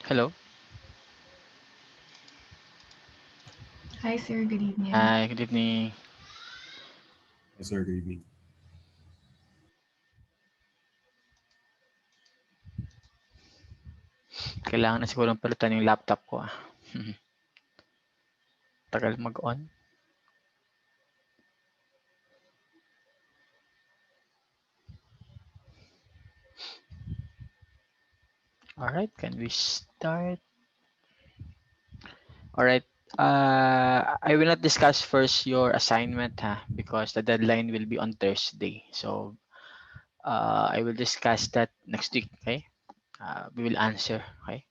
Hello. Hi, sir. Good evening. Hi, good evening. Yes, sir. Good evening. Kailangan na siguro palitan yung laptop ko. Tagal mag-on. Alright, can we start? Alright. I will not discuss first your assignment because the deadline will be on Thursday. So I will discuss that next week. Okay. We will answer. Okay.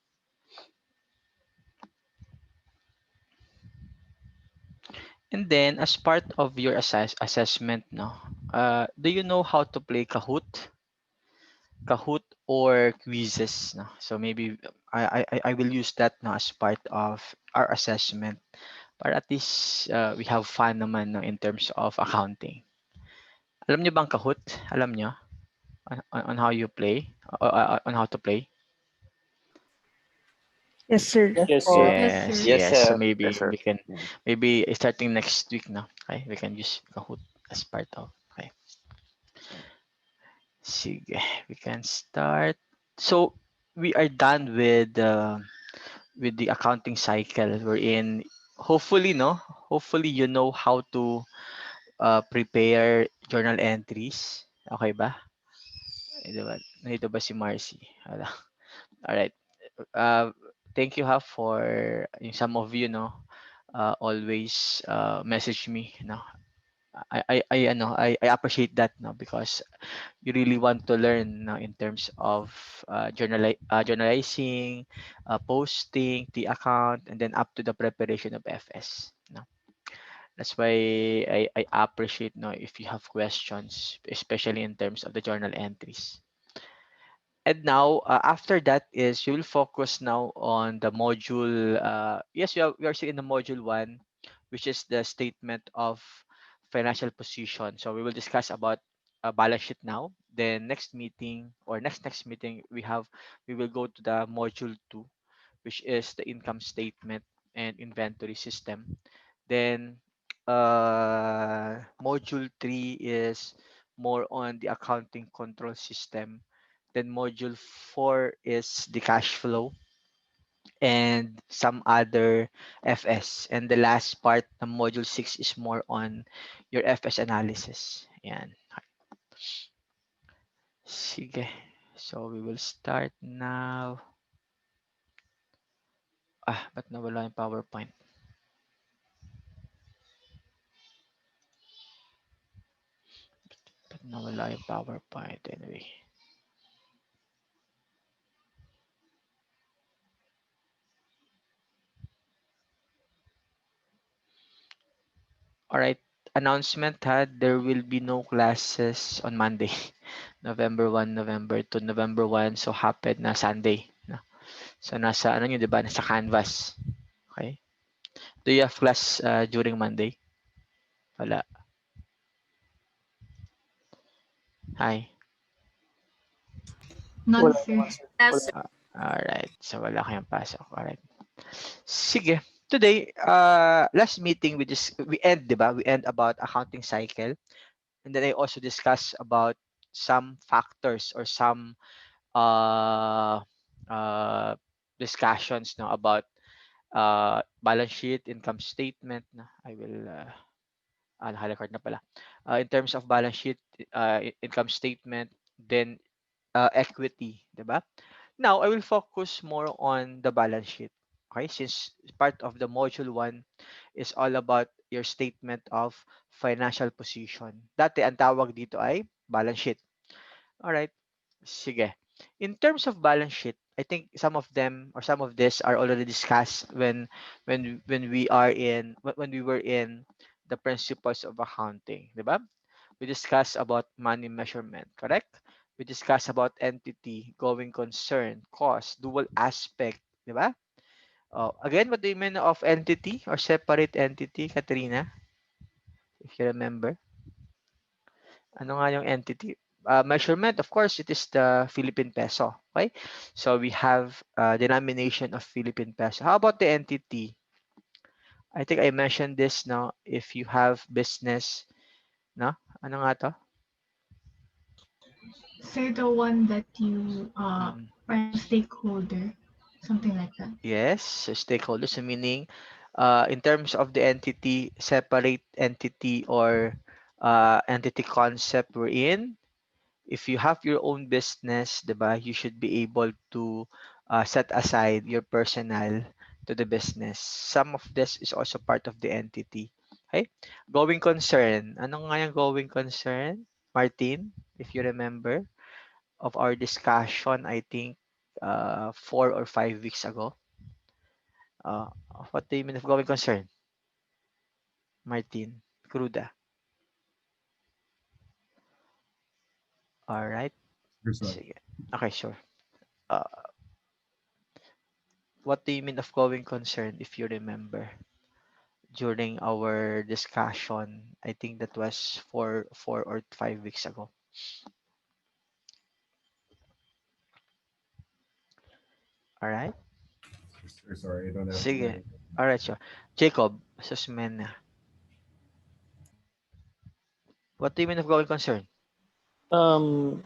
And then as part of your assessment, no, do you know how to play Kahoot? Kahoot or quizzes, no? So maybe I will use that no, as part of our assessment. Para at least we have fun naman no, in terms of accounting. Alam niyo bang Kahoot? Alam niyo on how you play? On how to play? Yes, sir. Yes po. Yes, Yes, sir. Yes, yes. So sir. Yes, maybe sir. we can maybe starting next week no. Okay, we can use Kahoot as part of. Okay. Sige, we can start. So we are done with the accounting cycle. We're in. Hopefully, no. Hopefully, you know how to prepare journal entries. Okay ba? Diba? Nandito ba si Marcy? Wala. Alright. Uh, thank you for some of you no always message me no. I appreciate that no because you really want to learn no, in terms of journalizing, posting the account, and then up to the preparation of FS. No? That's why I appreciate no if you have questions, especially in terms of the journal entries. And now, after that is you will focus now on the module. Yes, we are still in the module one, which is the statement of financial position. So we will discuss about balance sheet now. Then next meeting or next meeting we will go to the module two, which is the income statement and inventory system. Then module three is more on the accounting control system. Then module 4 is the cash flow and some other FS. And the last part ng module 6 is more on your FS analysis. Yan. Sige. So we will start now. Ba't nawala yung PowerPoint? Ba't nawala yung PowerPoint? Anyway. Alright. Announcement there will be no classes on Monday. November 1, November 2, November 1. So happened na Sunday. No? So nasa ano nyo, 'di ba? Nasa Canvas. Okay? Do you have class during Monday? Wala. Hi. None, Wala sir. naman, sir. Wala. Yes, sir. Alright. So wala kayong pasok. Alright. Sige. Today, last meeting we end, 'di ba? We end about accounting cycle. And then I also discuss about some factors or some uh uh discussions no about balance sheet, income statement na I will naka-record na pala. In terms of balance sheet, income statement, then equity, 'di ba? Now, I will focus more on the balance sheet. Okay, since part of the module 1 is all about your statement of financial position. Dati ang tawag dito ay balance sheet. All right. Sige. In terms of balance sheet, I think some of them or some of this are already discussed when we were in the principles of accounting, 'di ba? We discussed about money measurement, correct? We discussed about entity, going concern, cost, dual aspect, 'di ba? Again, what do you mean of entity or separate entity, Katrina? If you remember. Ano nga yung entity? measurement, of course, it is the Philippine peso. Okay, so we have denomination of Philippine peso. How about the entity? I think I mentioned this now. If you have business, no, ano nga to? Sir, the one that you Mm, are a stakeholder, something like that. yes, so stakeholders. So meaning, in terms of the entity, separate entity or entity concept we're in. If you have your own business, diba, you should be able to set aside your personnel to the business. Some of this is also part of the entity. Okay? Going concern. Ano nga yung going concern? Martin, if you remember, of our discussion, I think 4 or 5 weeks ago. Uh, what do you mean of going concern? Martin, Cruda. All right. Sir, sorry. Sige. Okay, sure. Uh, what do you mean of going concern if you remember? During our discussion. I think that was 4 or 5 weeks ago. All right. Sir, sorry, I don't have Sige. my. All right, sure. Jacob Susmena. What do you mean of going concern?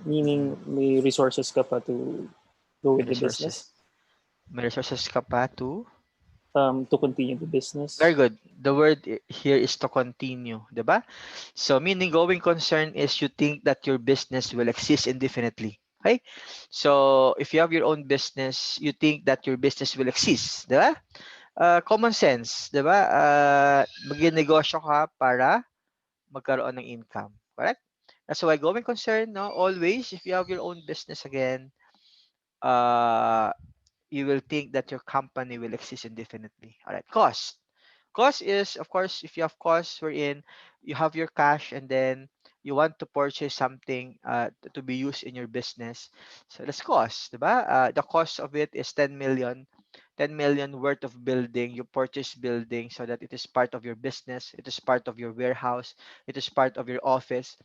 Meaning Mm, may resources ka pa to go may with the resources. business, May resources ka pa to? to continue the Very business. good. The word here is to continue, diba? So meaning going concern is you think that your business will exist indefinitely. Okay? So if you have your own business, you think that your business will exist, diba? Common sense, 'di ba? Magnegosyo ka para magkaroon ng income, correct? That's why going concern, no, always if you have your own business again, uh, you will think that your company will exist indefinitely. All right, cost. Cost is, of course, if you have costs wherein you have your cash and then you want to purchase something to be used in your business. So that's cost, diba? The cost of it is 10 million. 10 million worth of building. You purchase building so that it is part of your business. It is part of your warehouse. It is part of your office.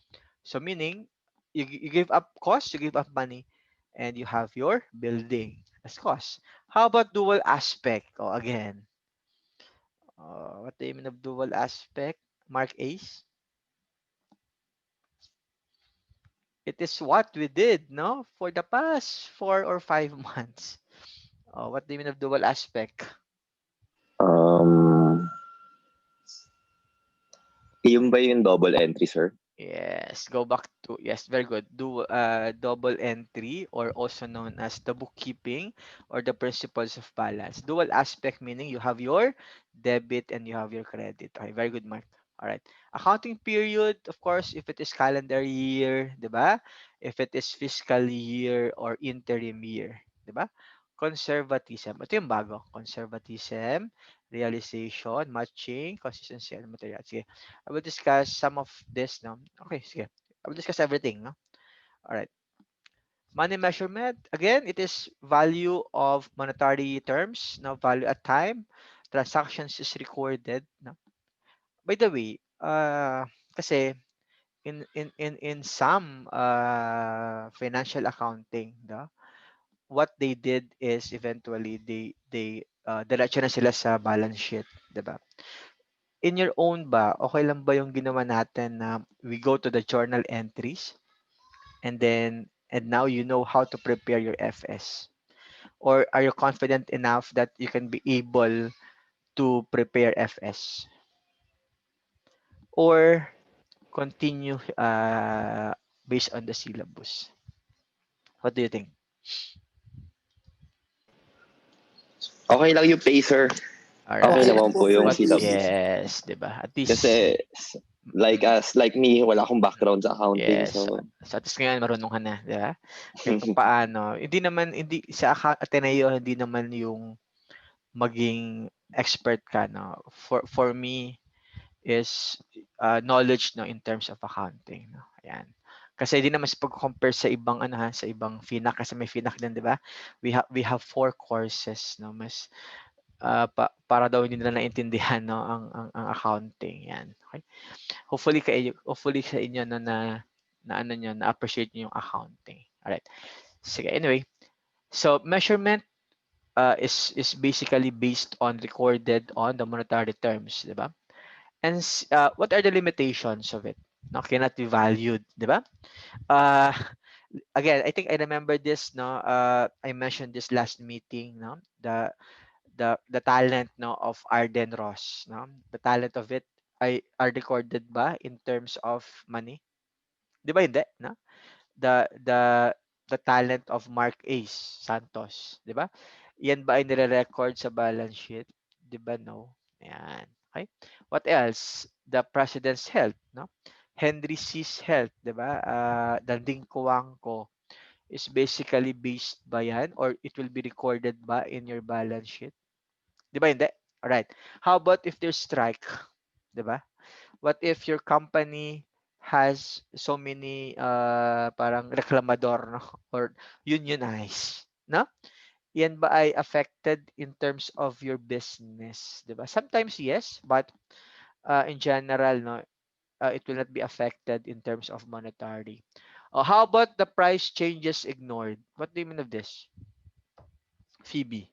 So meaning, you give up cost, you give up money, and you have your building. That's cost. How about dual aspect? Oh, again, what do you mean of dual aspect? Mark Ace? It is what we did, no? For the past 4 or 5 months. What do you mean of dual aspect? Um, yung ba yung double entry, sir? Yes, go back to, yes, very good. Do double entry or also known as the bookkeeping or the principles of balance. Dual aspect meaning you have your debit and you have your credit. Okay, very good, Mark. All right. Accounting period, of course, if it is calendar year, 'di ba? If it is fiscal year or interim year, 'di ba? Conservatism. Ito yung bago. Conservatism, realization, matching, consistency, and material. Sige. I will discuss some of this, no? Okay, sige. I will discuss everything, no? All right. Money measurement, again, it is value of monetary terms, no? Value at time. Transactions is recorded, no? By the way, kasi in some financial accounting, no? What they did is eventually they diretso na sila sa balance sheet, 'di ba? In your own ba, okay lang ba yung ginawa natin na we go to the journal entries and now you know how to prepare your FS? Or are you confident enough that you can be able to prepare FS? Or continue based on the syllabus? What do you think? Okay lang yung pay, sir. All Okay Okay right. lang naman po po for yung What? me. syllabus. Yes, 'di ba? At least Kasi like mm, us, like me, wala akong background sa accounting. yes. So, So at least ngayon marunong ka na, 'di ba? Kahit papaano, hindi sa Ateneo hindi naman yung maging expert ka, no. For me is knowledge, no, in terms of accounting, no. Ayan. Kasi hindi naman sa pag-compare sa ibang ano ha, sa ibang Finacc kasi may Finacc din, 'di ba? We have 4 courses, no. Mas para daw hindi nila naintindihan, no, ang accounting 'yan. Okay? Hopefully sa inyo no na na ano nyo, na appreciate nyo yung accounting. Alright. Sige, anyway. So, measurement is basically based on recorded on the monetary terms, di ba? And what are the limitations of it? No, cannot be valued, di ba? Uh, again, I think I remember this, no? I mentioned this last meeting, no? The talent, no, of Arden Ross, no? The talent of it are recorded ba in terms of money? Di ba hindi, no? The the talent of Mark Ace Santos, 'di ba? Yan ba ay nire-record sa balance sheet? 'Di ba no? Yan. Okay? What else? The president's health, no? Henry C's health, 'di ba? Danding kuwang ko is basically based ba yan or it will be recorded ba in your balance sheet? 'Di ba hindi? Alright. How about if there's strike? 'Di ba? What if your company has so many parang reklamador, no, or unionized, no? Yan ba ay affected in terms of your business, 'di ba? Sometimes yes, but in general, no, it will not be affected in terms of monetary. How about the price changes ignored? What do you mean of this, Phoebe?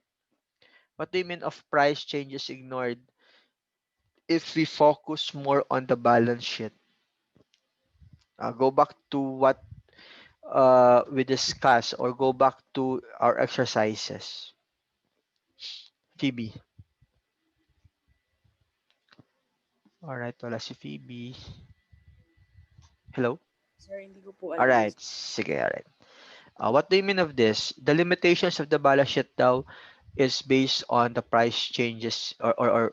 What do you mean of price changes ignored if we focus more on the balance sheet? Go back to what we discuss or go back to our exercises. Phoebe. Alright, wala si Phoebe. Hello? Sir, hindi ko po alam. Alright, sige, alright. What do you mean of this? The limitations of the balance sheet daw is based on the price changes or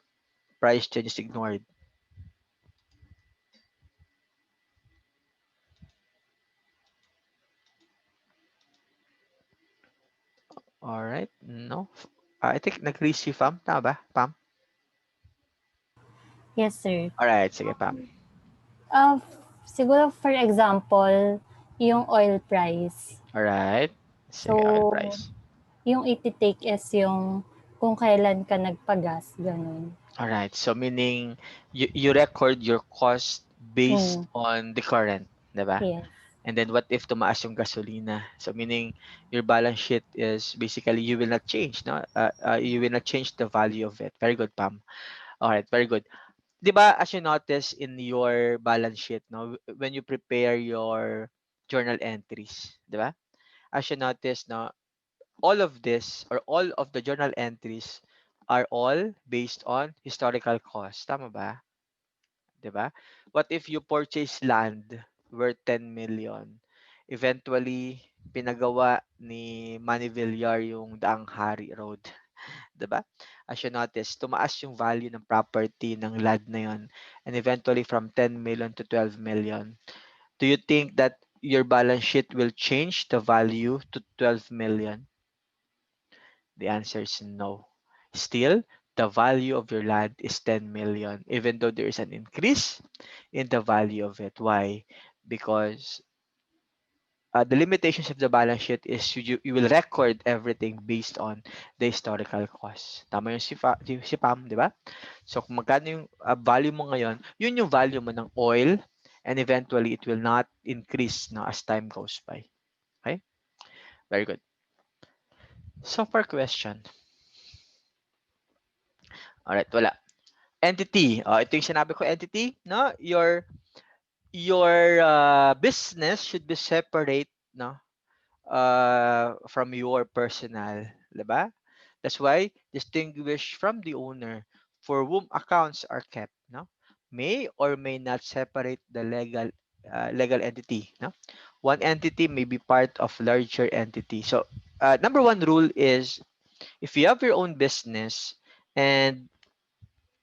price changes ignored. Alright, no? I think nag-agree si Pam. Tama ba, Pam? Yes, sir. Alright, sige, Pam. Siguro for example, yung oil price. Alright. Sige, So, oil price. yung iti-take is yung kung kailan ka nagpagas, ganun. Alright, so meaning you record your cost based on the current, diba? Yes. And then what if tumaas yung gasolina? So meaning your balance sheet is basically you will not change, no? You will not change the value of it. Very good, Pam. Alright, very good. Diba, as you notice in your balance sheet, no, when you prepare your journal entries, diba? As you notice, no, all of this or all of the journal entries are all based on historical cost. Tama ba? 'Di ba? What if you purchase land worth 10 million? Eventually, pinagawa ni Manny Villar yung Daang Hari Road. 'Di ba? As you notice, tumaas yung value ng property ng land na yon and eventually from 10 million to 12 million. Do you think that your balance sheet will change the value to 12 million? The answer is no. Still, the value of your land is 10 million, even though there is an increase in the value of it. Why? Because the limitations of the balance sheet is you will record everything based on the historical cost. Tama yung si Pam, di ba? So, kung magkano yung value mo ngayon, yun yung value mo ng oil and eventually it will not increase, no, as time goes by. Okay? Very good. So, for question. Alright, wala. Entity. Ito yung sinabi ko, entity, no? Your business should be separate, no? From your personal, 'di ba? That's why distinguish from the owner for whom accounts are kept, no? May or may not separate the legal entity, no? One entity may be part of larger entity. So, number one rule is if you have your own business and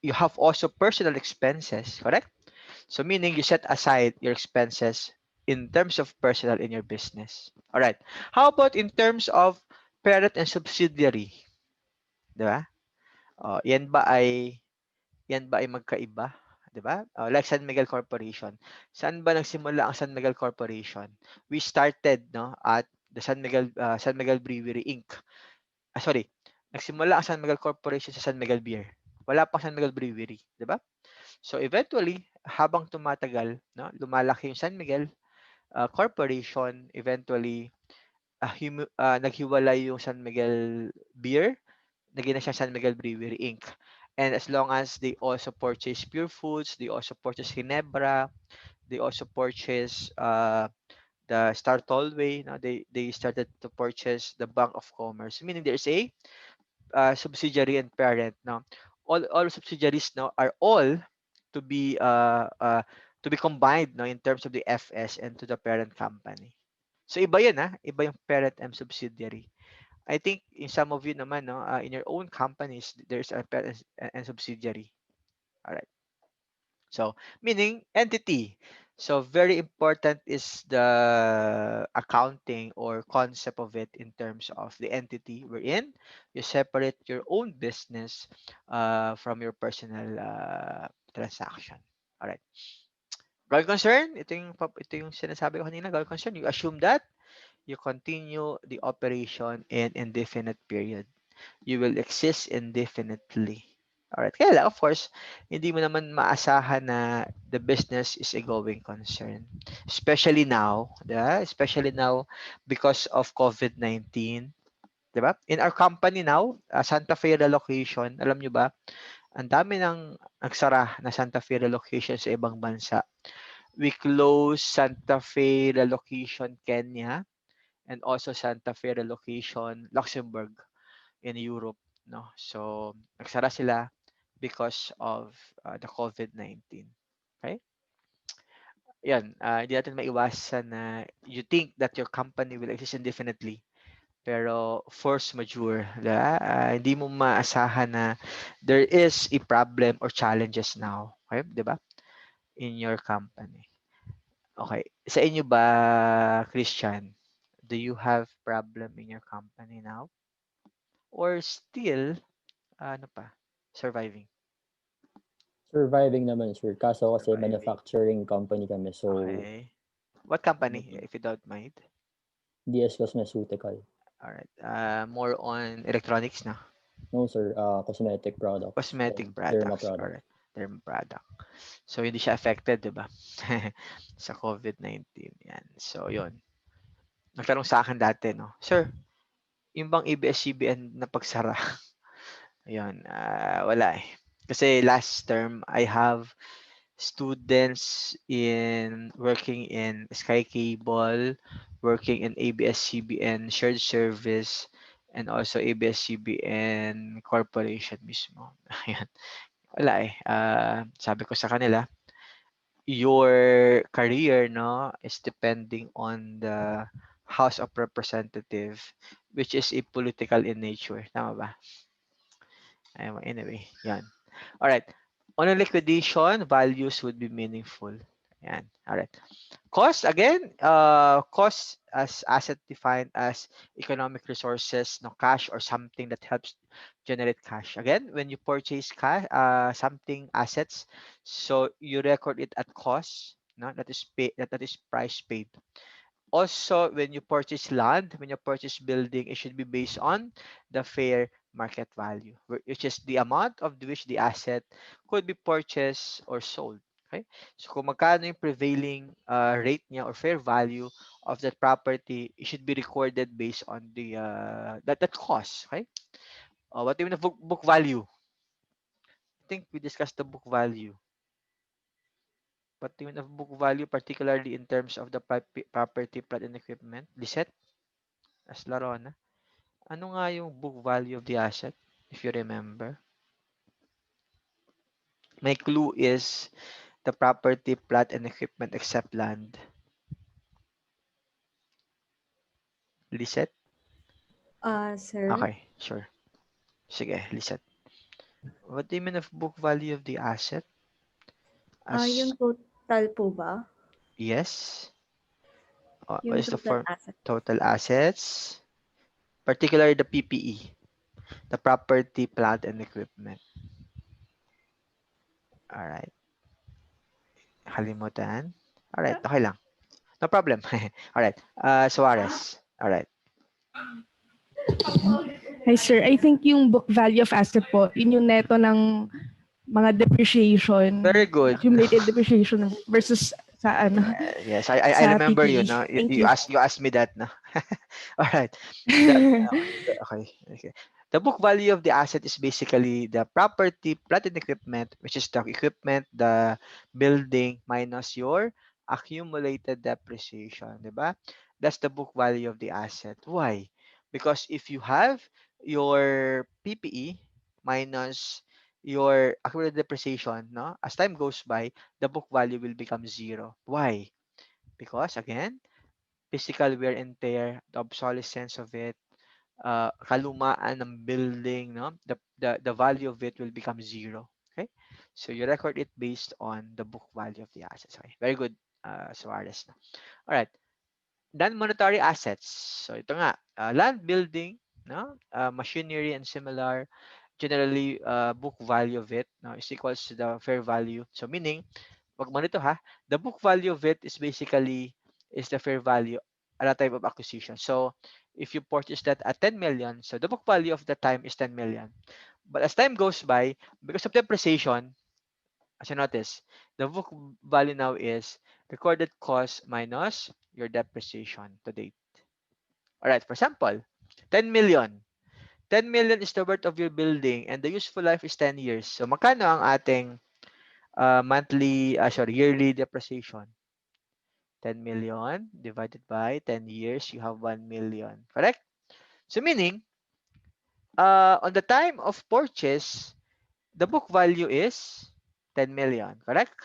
you have also personal expenses, correct? So meaning you set aside your expenses in terms of personal in your business. All right. How about in terms of parent and subsidiary? 'Di ba? Yan ba ay magkaiba? 'Di ba? Like San Miguel Corporation. Saan ba nagsimula ang San Miguel Corporation? We started, no, at the San Miguel Brewery Inc. Sorry. Nagsimula ang San Miguel Corporation sa San Miguel Beer. Wala pang San Miguel Brewery, 'di ba? So eventually, habang tumatagal, no, lumalaki yung San Miguel, corporation, eventually, naghiwalay yung San Miguel Beer, naging na siya San Miguel Brewery Inc. And as long as they also purchase Pure Foods, they also purchase Ginebra, they also purchase the Star Tollway, no? They started to purchase the Bank of Commerce, meaning there's a subsidiary and parent. No, all subsidiaries now are all to be uh, uh, to be combined, no, in terms of the FS and to the parent company. So iba yun, iba yung parent and subsidiary. I think in some of you naman, no, in your own companies, there's a parent and subsidiary. All right. So meaning entity. So very important is the accounting or concept of it in terms of the entity we're in. You separate your own business from your personal transaction. All right. Going concern, ito yung sinasabi ko kanina, going concern, you assume that you continue the operation in indefinite period. You will exist indefinitely. Alright. Kaya lang, of course, hindi mo naman maasahan na the business is a going concern. Especially now, diba? Especially now because of COVID-19. Diba? In our company now, Santa Fe relocation, alam nyo ba, ang dami ng nagsara na Santa Fe relocation sa ibang bansa. We close Santa Fe relocation Kenya and also Santa Fe relocation Luxembourg in Europe, no? So nagsara sila because of the COVID-19. Okay? Yan, hindi natin maiwasan na you think that your company will exist indefinitely, pero force majeure, hindi mo maasahan na there is a problem or challenges now, okay? 'Di ba? In your company. Okay. Sa inyo ba, Christian, do you have problem in your company now? Or still, ano pa, surviving? Surviving naman, sir. Kaso kasi Surviving. manufacturing company kami. So, Okay. What company, if you don't mind? DS Cosmeceutical. Alright. More on electronics na? No, sir. Cosmetic products. Cosmetic Derma products. product. Alright. Derma product. So, hindi siya affected, di ba? Sa COVID-19. Yan. So, yun. Nagtanong sa akin dati, no? Sir, yung bang ABS-CBN na pagsara? Ayun. Wala eh. Kasi last term, I have students in working in Sky Cable, working in ABS-CBN shared service, and also ABS-CBN corporation mismo. Ayan. Wala eh. Sabi ko sa kanila, your career, no, is depending on the House of Representative, which is a political in nature. Tama ba? Anyway, yan. All right. On a liquidation, values would be meaningful. Yan. All right. Cost, again, cost as asset defined as economic resources, no, cash or something that helps generate cash. Again, when you purchase cash, something assets, so you record it at cost, no, that is paid, that is price paid. Also, when you purchase land, when you purchase building, it should be based on the fair market value, which is the amount of which the asset could be purchased or sold. Okay? So kung magkano yung prevailing rate niya or fair value of that property, it should be recorded based on the that cost. Okay? What do you mean of book value? I think we discussed the book value. What do you mean of book value, particularly in terms of the property, plant, and equipment? Lisette? As Larona? Ano nga yung book value of the asset, if you remember? My clue is the property, plant, and equipment except land. Lisette? Sir, Okay, sure. Sige, Lisette. What do you mean of book value of the asset? yung total po ba? Yes. What Yung is the total form? asset. Total assets. Particularly the PPE. The property, plant, and equipment. Alright. Kalimutan. Alright, okay lang. No problem. Alright. Suarez. Alright. Hi sir, I think yung book value of asset po, yun yung neto ng mga depreciation. Very good. Accumulated depreciation versus sa ano, Yes, I sa remember you, PPE. no? Thank you. You asked me that, no? All right. That okay. The book value of the asset is basically the property, plant and equipment, which is the equipment, the building minus your accumulated depreciation, diba? That's the book value of the asset. Why? Because if you have your PPE minus your accumulated depreciation, no, as time goes by, the book value will become zero. Why? Because again, physical wear and tear, the obsolescence of it, kalumaan ng building, no? The value of it will become zero. Okay? So you record it based on the book value of the assets. Okay. Very good, Suarez. No? All right. Non-monetary assets. So ito nga, land building, no? Machinery and similar. Generally, book value of it, no, is equals to the fair value. So meaning, wag mo nito ha, the book value of it is basically is the fair value at a time of acquisition. So if you purchase that at 10 million, so the book value of the time is 10 million. But as time goes by, because of depreciation, as you notice, the book value now is recorded cost minus your depreciation to date. All right, for example, 10 million. 10 million is the worth of your building and the useful life is 10 years. So magkano ang ating yearly depreciation? 10 million divided by 10 years, you have 1 million. Correct? So meaning, on the time of purchase, the book value is 10 million. Correct?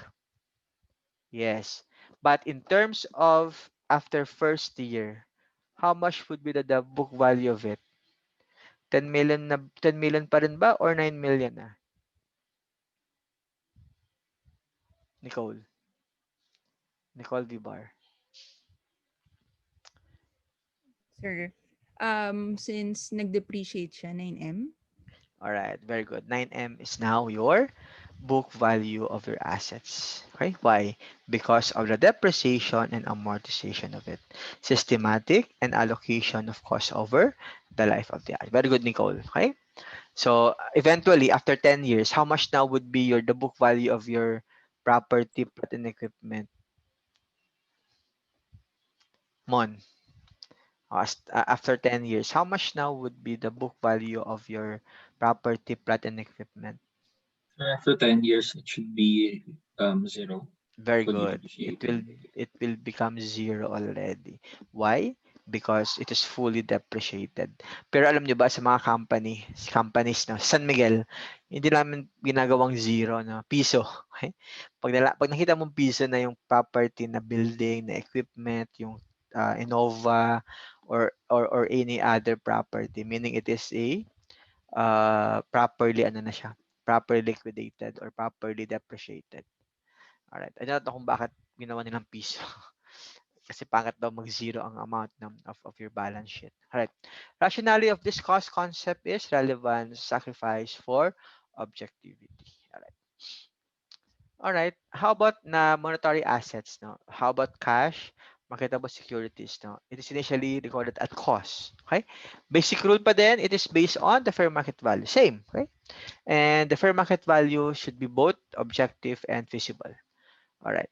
Yes. But in terms of after first year, how much would be the book value of it? 10 million na 10 million pa rin ba or 9 million na? Nicole. Nicole Vibar. Sir, since nag-depreciate siya, 9M? Alright, very good. 9M is now your book value of your assets. Okay, why? Because of the depreciation and amortization of it. Systematic and allocation of cost over the life of the asset. Very good, Nicole. Okay, so eventually, after 10 years, how much now would be the book value of your property, plant and equipment? Mon, after 10 years, how much now would be the book value of your property, plant and equipment? After 10 years, it should be zero. Very Fully good. depreciated. It will become zero already. Why? Because it is fully depreciated. Pero alam nyo ba sa mga companies no, San Miguel, hindi namin ginagawang zero no, piso. Okay? Pag nakita mong piso na yung property na building, na equipment, yung Innova or any other property, meaning it is a properly properly liquidated or properly depreciated. Alright. I don't know kung bakit ginawa nilang piso. Kasi pangit daw mag-zero ang amount of your balance sheet. Alright. Rationality of this cost concept is relevance, sacrifice for objectivity. Alright. Alright. How about na monetary assets? No? How about cash, marketable securities? No? It is initially recorded at cost. Okay? Basic rule pa din, it is based on the fair market value. Same. Okay? And the fair market value should be both objective and feasible. Alright.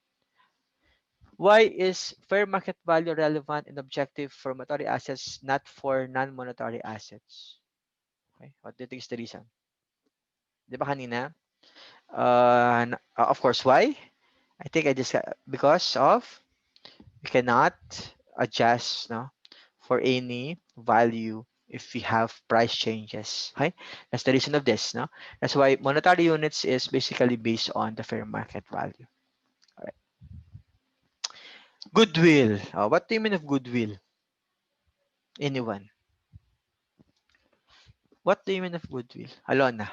Why is fair market value relevant and objective for monetary assets, not for non-monetary assets? Okay, what do you think is the reason? Di ba kanina? Of course, why? I think because of we cannot adjust for any value if we have price changes. Okay, that's the reason of this. No, that's why monetary units is basically based on the fair market value. All right. Goodwill. What do you mean of goodwill? Anyone? What do you mean of goodwill? Alona.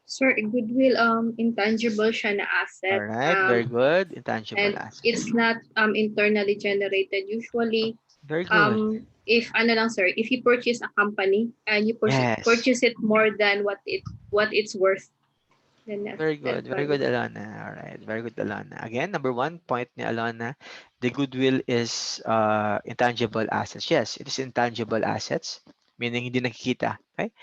Sir, goodwill, intangible siya na asset. All right, very good. Intangible And assets. it's not internally generated. Usually, Very good. if if you purchase a company and you Yes. purchase it more than what it's worth, then Very good. that's Very good, value. Alona. All right. Very good, Alona. Again, number one point ni Alona, the goodwill is intangible assets. Yes, it is intangible assets, meaning hindi nakikita. Okay.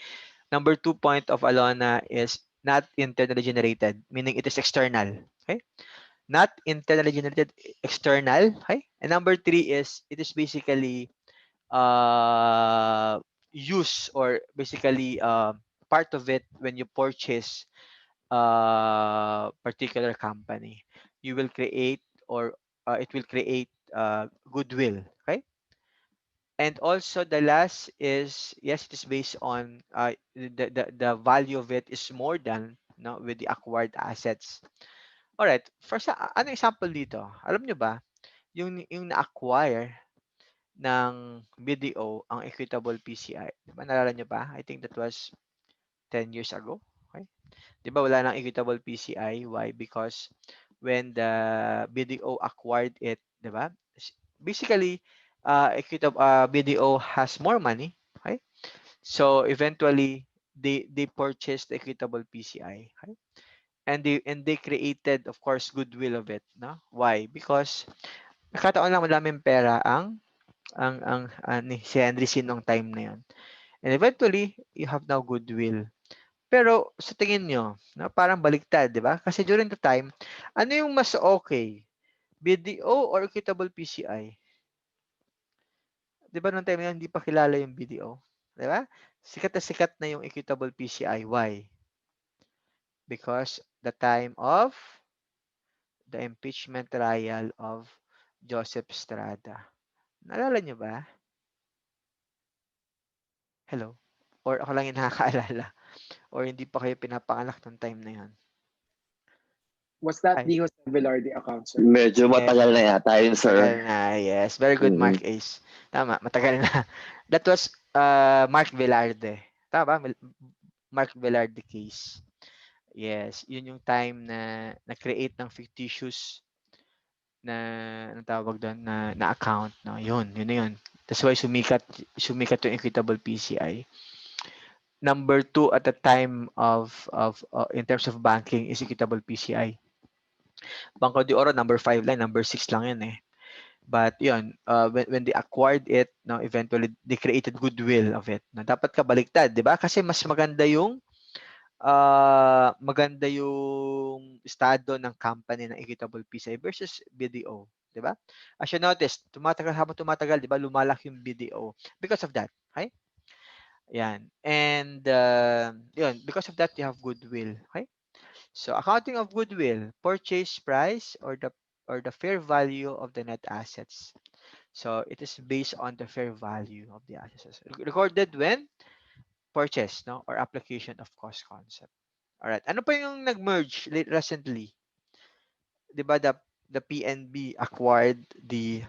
Number 2 point of Alona is not internally generated, meaning it is external. Okay? Not internally generated, external. Okay? And number 3 is it is basically use, or basically part of it when you purchase particular company. You will create, or it will create goodwill. Okay? And also the last is, yes, it is based on the value of it is more than, no, with the acquired assets. All right, first, ano example dito? Alam nyo ba, yung na-acquire ng BDO ang equitable PCI. Di ba, nalala nyo ba? I think that was 10 years ago. Okay? Di ba wala nang equitable PCI? Why? Because when the BDO acquired it, di ba? Basically, equitable BDO has more money. Okay? So eventually, they purchased the equitable PCI. Okay? And they created, of course, goodwill of it. No? Why? Because nakataon lang madaming pera ni si Henry Sin nung time na yon. And eventually, you have now goodwill. Pero sa tingin nyo, no, parang baliktad, di ba? Kasi during the time, ano yung mas okay? BDO or equitable PCI? Di ba nung time na yun, hindi pa kilala yung BDO? Di ba? Sikat na yung equitable PCI. Why? Because the time of the impeachment trial of Joseph Estrada. Naalala nyo ba? Hello? Or ako lang yung nakakaalala? Or hindi pa kayo pinapanganak nung time na yun? Was that Ay. the Jose Velarde account, sir? Medyo matagal na yata yun, sir. Matagal na, yes. Very good, Mm-mm. Mark Ace. Tama, matagal na. That was Mark Velarde. Tama ba? Mark Velarde case. Yes, yun yung time na na-create ng fictitious na anong tawag doon na account, no. Yun na yun. That's why sumikat yung equitable PCI. Number 2 at the time of in terms of banking is equitable PCI. Banco de Oro number 5 lang, number 6 lang yan eh. But yun, when they acquired it, no, eventually they created goodwill of it. No, dapat ka baliktad, 'di ba? Kasi mas maganda yung estado ng company ng equitable PCI versus BDO, 'di ba? As you notice, habang tumatagal, 'di ba, lumalaki yung BDO because of that, okay? Yan. And yun, because of that you have goodwill, okay? So accounting of goodwill, purchase price or the fair value of the net assets. So it is based on the fair value of the assets recorded when purchase, no, or application of cost concept. All right. Ano pa yung nag-merge recently? 'Di ba the PNB acquired the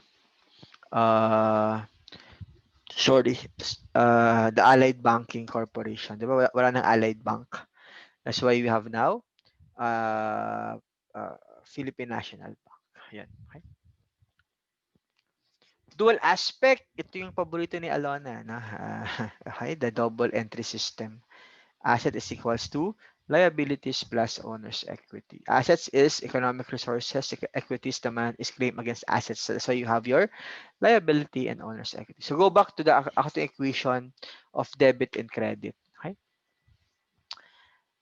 the Allied Banking Corporation. 'Di ba wala nang Allied Bank. That's why we have now Philippine National Bank. Ayan. Okay. Dual aspect, ito yung paborito ni Alona, no? Okay, the double entry system. Asset is equals to liabilities plus owner's equity. Assets is economic resources, equities demand is claim against assets. So you have your liability and owner's equity. So go back to the accounting equation of debit and credit. Okay?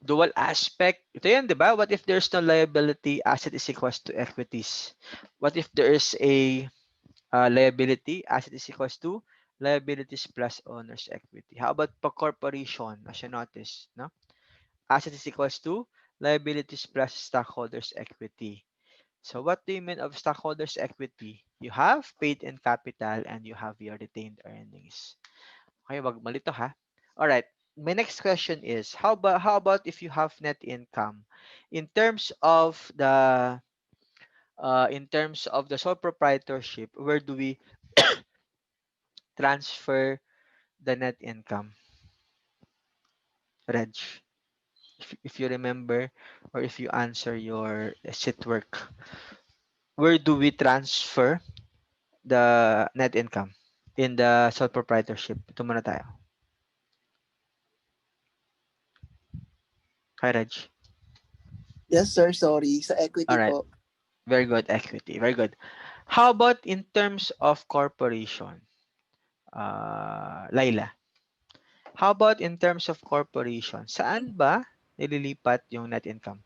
Dual aspect, ito yan, di ba? What if there's no liability, asset is equals to equities? What if there is a liability, asset is equals to liabilities plus owner's equity? How about pag corporation, as you notice, no? Asset is equals to liabilities plus stockholders equity. So what do you mean of stockholders equity? You have paid in capital and you have your retained earnings. Okay, wag malito ha. All right. My next question is how about if you have net income in terms of the sole proprietorship, where do we transfer the net income? Reg, if you remember or if you answer your sit work, where do we transfer the net income in the sole proprietorship? Ito muna tayo. Hi, Reg. Yes, sir. Sorry. Sa equity All right. po. Very good, equity. Very good. How about in terms of corporation? Laila. How about in terms of corporation? Saan ba nililipat yung net income?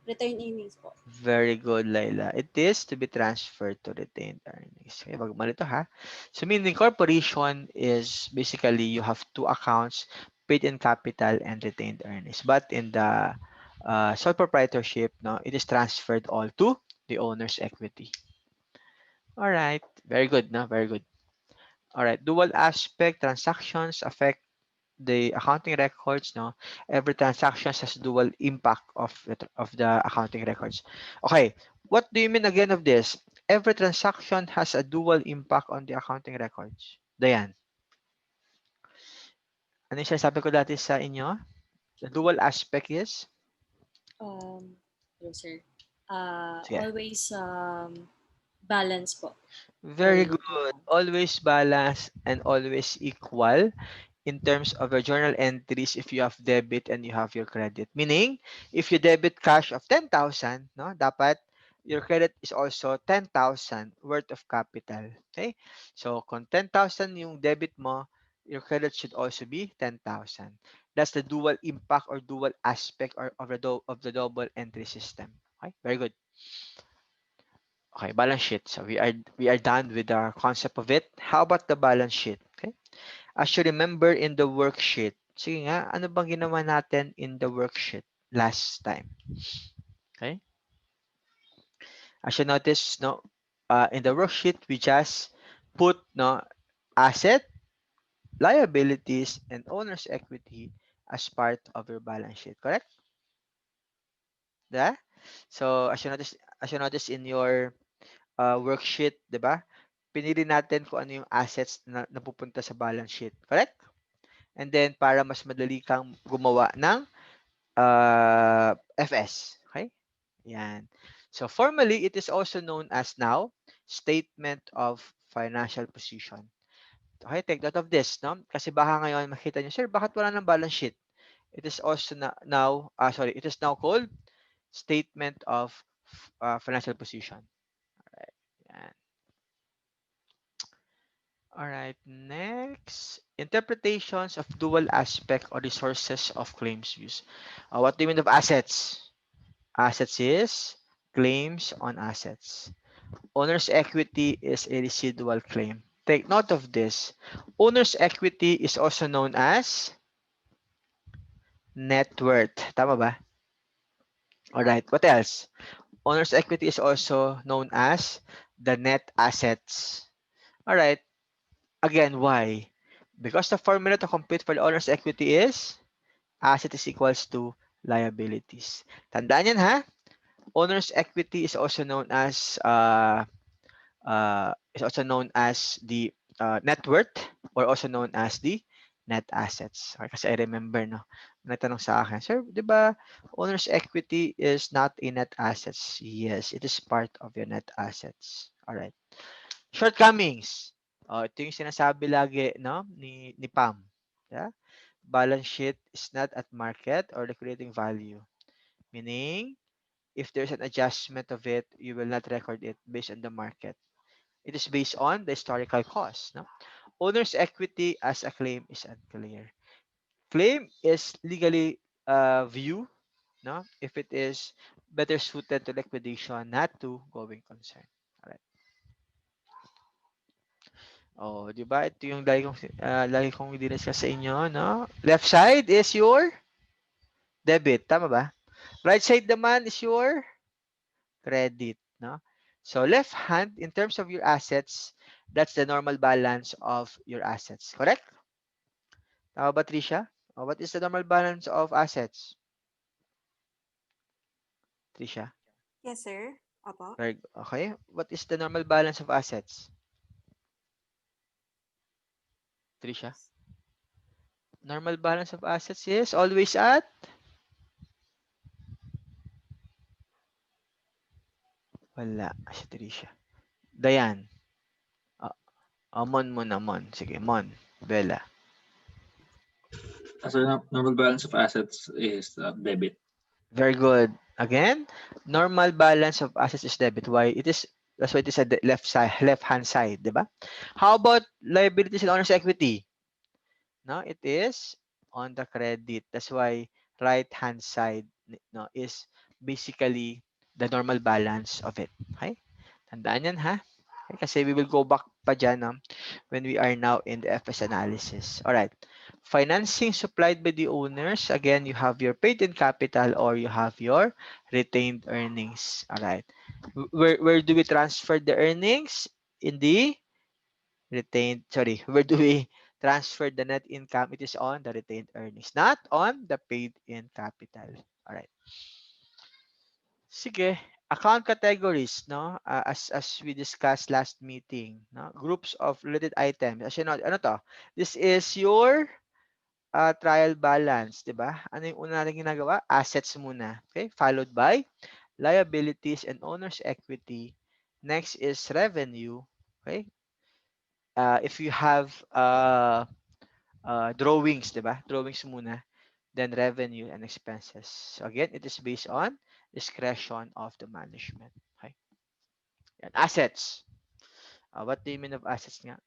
Return earnings po. Very good, Laila. It is to be transferred to retained earnings. Okay, wag malito ha. So meaning corporation is basically you have two accounts, paid in capital and retained earnings. But in the sole proprietorship, no, it is transferred all to the owner's equity. All right, very good, no, very good. All right, dual aspect transactions affect the accounting records, no, every transaction has dual impact of the accounting records. Okay, what do you mean again of this? Every transaction has a dual impact on the accounting records. Dayan, ano yung sinasabi ko dati sa inyo? The dual aspect is? Yes, sir. Sige. Always balance po. Very good. Always balance and always equal in terms of your journal entries if you have debit and you have your credit. Meaning, if you debit cash of 10,000, no, dapat your credit is also 10,000 worth of capital. Okay? So, kung 10,000 yung debit mo, your credit should also be 10,000. That's the dual impact or dual aspect or of the double entry system. Okay? Very good. Okay, balance sheet. So we are done with our concept of it. How about the balance sheet? Okay? As you remember in the worksheet, sige nga, ano bang ginawa natin in the worksheet last time? Okay? As you notice, no, in the worksheet, we just put no asset, liabilities, and owner's equity as part of your balance sheet. Correct? Yeah? So as you notice in your worksheet, di ba? Pinili natin kung ano yung assets na napupunta sa balance sheet. Correct? And then, para mas madali kang gumawa ng FS. Okay? Yan. So, formally, it is also known as now, Statement of Financial Position. Okay, take note of this, no? Kasi baka ngayon makita nyo, sir, bakit wala ng balance sheet? It is also it is now called Statement of Financial Position. Alright. Yan. All right, next. Interpretations of dual aspect or resources of claims use. What do you mean of assets? Assets is claims on assets. Owner's equity is a residual claim. Take note of this. Owner's equity is also known as net worth. Tama ba? All right, what else? Owner's equity is also known as the net assets. All right. Again, why? Because the formula to compute for the owner's equity is asset is equals to liabilities. Tandaan yan ha. Owner's equity is also known as the net worth or also known as the net assets. Okay, kasi I remember no, natanong sa akin, sir, di ba owner's equity is not a net assets? Yes, it is part of your net assets. All right. Shortcomings. Ito yung sinasabi lagi no ni Pam. Yeah? Balance sheet is not at market or liquidating value. Meaning, if there's an adjustment of it, you will not record it based on the market. It is based on the historical cost. No? Owner's equity as a claim is unclear. Claim is legally view, no, if it is better suited to liquidation, not to going concern. Alright. Oh, di ba? Ito yung lagi kong diniscuss sa inyo, no? Left side is your debit, tama ba? Right side naman is your credit, no? So left hand, in terms of your assets, that's the normal balance of your assets, correct? Tama ba, Trisha? What is the normal balance of assets? Trisha? Yes, sir. Apo. Okay. What is the normal balance of assets? Trisha? Normal balance of assets is always at? Wala. Si Trisha. Dayan. Mon muna, Mon. Sige, Mon. Bella. So normal balance of assets is debit. Very good. Again, normal balance of assets is debit. That's why it is at the left hand side, diba? How about liabilities and owner's equity? No, it is on the credit. That's why right hand side no, is basically the normal balance of it. Okay? Tandaan yan ha. Okay, kasi we will go back pa dyan no, when we are now in the FS analysis. Alright. Financing supplied by the owners. Again, you have your paid-in capital or you have your retained earnings. Alright. Where do we transfer the earnings? In the retained, sorry, where do we transfer the net income? It is on the retained earnings, not on the paid-in capital. Alright. Sige, account categories, no? As we discussed last meeting, no? Groups of related items. As you know, ano to? This is your trial balance, 'di ba? Ano yung una natin ginagawa? Assets muna, okay? Followed by liabilities and owner's equity. Next is revenue, okay? If you have drawings, 'di ba? Drawings muna, then revenue and expenses. So again, it is based on discretion of the management. Okay. Yan. Assets. What do you mean of assets nga?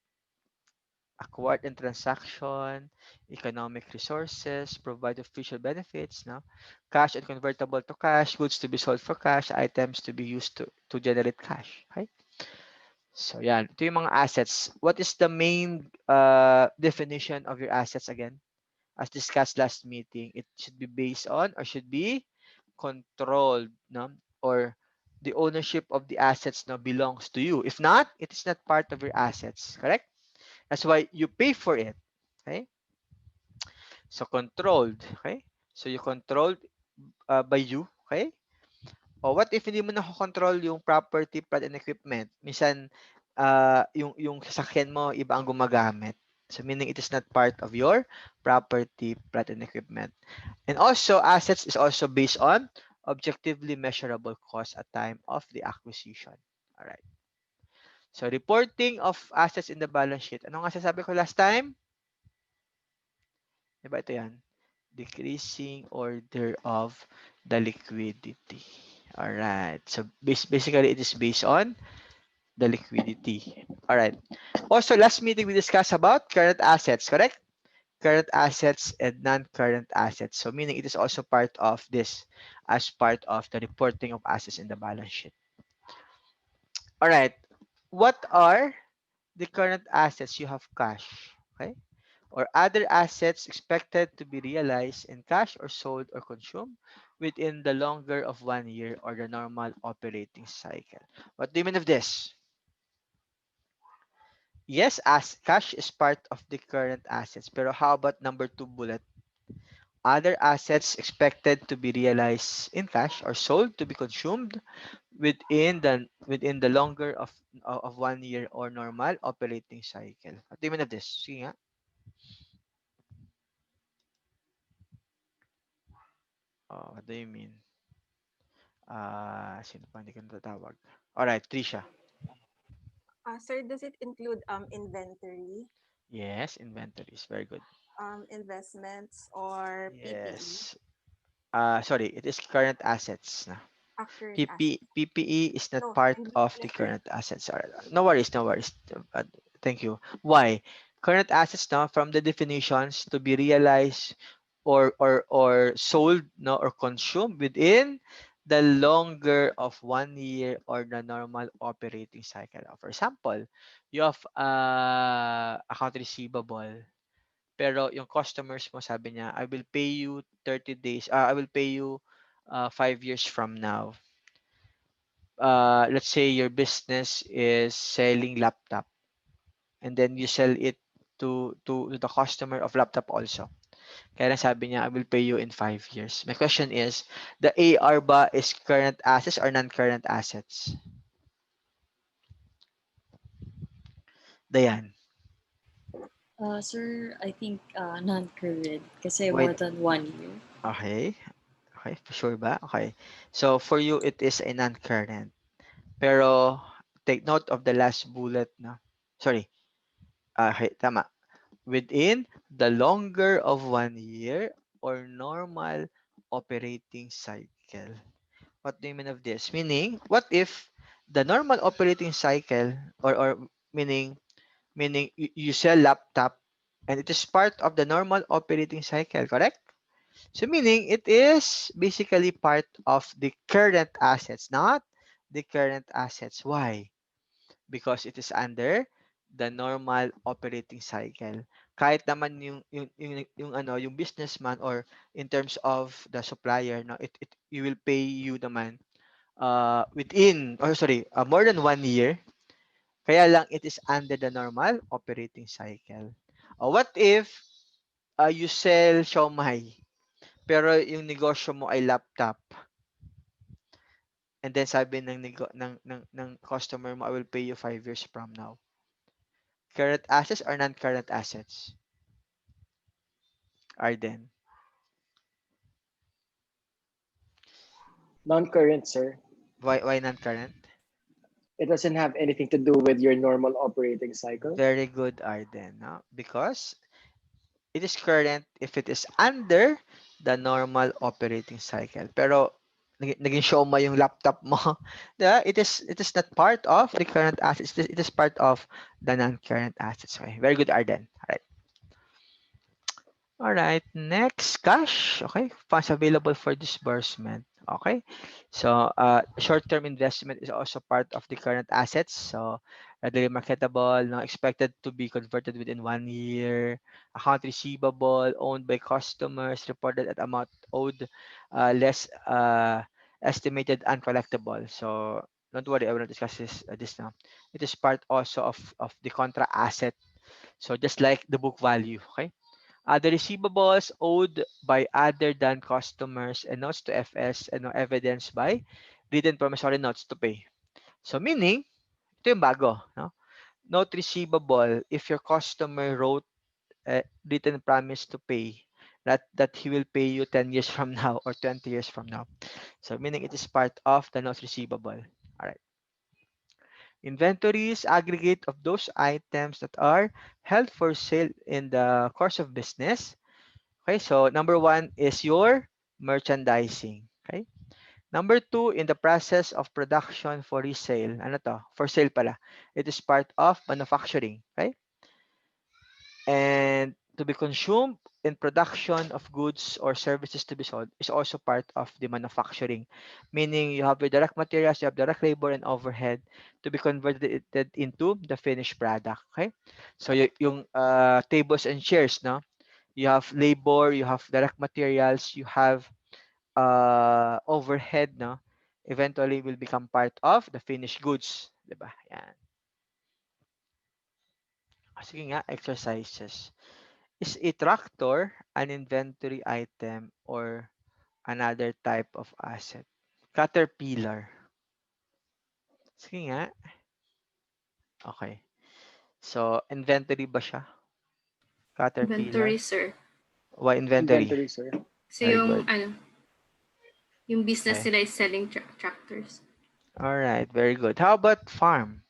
Acquired and transaction, economic resources, provide official benefits, no? Cash and convertible to cash, goods to be sold for cash, items to be used to generate cash. Okay? So yan, ito yung mga assets. What is the main definition of your assets again? As discussed last meeting, it should be based on or should be controlled, no? Or the ownership of the assets now belongs to you. If not, it is not part of your assets. Correct? That's why you pay for it. Okay? So controlled. Okay? So you controlled by you. Okay? O what if hindi mo na-control yung property, plant, and equipment? Minsan, yung sasakyan mo, iba ang gumagamit. So meaning it is not part of your property, plant, and equipment. And also, assets is also based on objectively measurable cost at time of the acquisition. All right. So reporting of assets in the balance sheet. Ano nga sasabi ko last time? Diba ito yan? Decreasing order of the liquidity. All right. So basically, it is based on the liquidity. All right. Also, last meeting we discussed about current assets, correct? Current assets and non-current assets. So meaning it is also part of this as part of the reporting of assets in the balance sheet. All right. What are the current assets? You have cash, okay? Or other assets expected to be realized in cash or sold or consumed within the longer of 1 year or the normal operating cycle. What do you mean of this? Yes, as cash is part of the current assets. Pero how about number 2 bullet? Other assets expected to be realized in cash or sold to be consumed within the longer of 1 year or normal operating cycle. What do you mean of this? Sige nga. What do you mean? Sino pa hindi ko natatawag? Alright, Trisha. Sir, does it include inventory, Yes, inventories. Very good. investments, or PPE? Yes. Sorry, it is current assets na. Current assets. PPE is not No, part hindi of pala, the sir. current assets. Alright, no worries, no worries. Thank you. Why? Current assets now from the definitions to be realized or sold no or consumed within the longer of 1 year or the normal operating cycle. For example, you have account receivable. Pero yung customers mo sabi niya, I will pay you 30 days. I will pay you 5 years from now. Let's say your business is selling laptop and then you sell it to the customer of laptop also. Kaya lang sabi niya, I will pay you in 5 years. My question is, the AR ba is current assets or non-current assets? Dayan. Sir, I think non-current kasi Why? more than 1 year. Okay. Okay, sure ba? Okay. So for you, it is a non-current. Pero take note of the last bullet na. Sorry. Okay, tama. Within the longer of 1 year or normal operating cycle. What do you mean of this? Meaning, what if the normal operating cycle or meaning you sell laptop and it is part of the normal operating cycle, correct? So meaning it is basically part of the current assets, not the current assets. Why? Because it is under the normal operating cycle. Kahit naman yung businessman, or in terms of the supplier, no, it you will pay you naman within, or sorry, more than 1 year. Kaya lang it is under the normal operating cycle. What if you sell siomai, pero yung negosyo mo ay laptop, and then sabi ng customer mo, I will pay you 5 years from now. Current assets or non-current assets? Arden. Non-current, sir. Why non-current? It doesn't have anything to do with your normal operating cycle. Very good, Arden. No? Because it is current if it is under the normal operating cycle. Pero naging Shoma yung laptop mo, diba? It is not part of the current assets. It is part of the non-current assets. Okay. Very good, Arden. All right. All right, next, cash. Okay, funds available for disbursement. Okay, so short-term investment is also part of the current assets. So readily marketable, no, expected to be converted within 1 year. Account receivable owned by customers, reported at amount owed, less estimated uncollectible. So don't worry, I will not discuss this now. It is part also of the contra asset. So just like the book value. Okay. The receivables owed by other than customers and notes to FS and no evidence by written promissory notes to pay. So meaning, ito yung bago. No? Note receivable, if your customer wrote a written promise to pay, that he will pay you 10 years from now or 20 years from now. So meaning it is part of the note receivable. All right. Inventories, aggregate of those items that are held for sale in the course of business. Okay, so number 1 is your merchandising. Okay. Number 2, in the process of production for resale. Ano to? For sale pala. It is part of manufacturing. Okay. And to be consumed in production of goods or services to be sold is also part of the manufacturing. Meaning you have your direct materials, you have direct labor and overhead to be converted into the finished product. Okay. So yung tables and chairs, no? You have labor, you have direct materials, you have overhead, no? Eventually will become part of the finished goods, 'di ba? Yan. Sige nga, exercises. Is a tractor an inventory item or another type of asset? Caterpillar. Sige nga. Okay. So, inventory ba siya? Caterpillar. Inventory, sir. Why inventory? Inventory, sir. So Very yung, good. yung business Okay. nila is selling tractors. All right, very good. How about farm?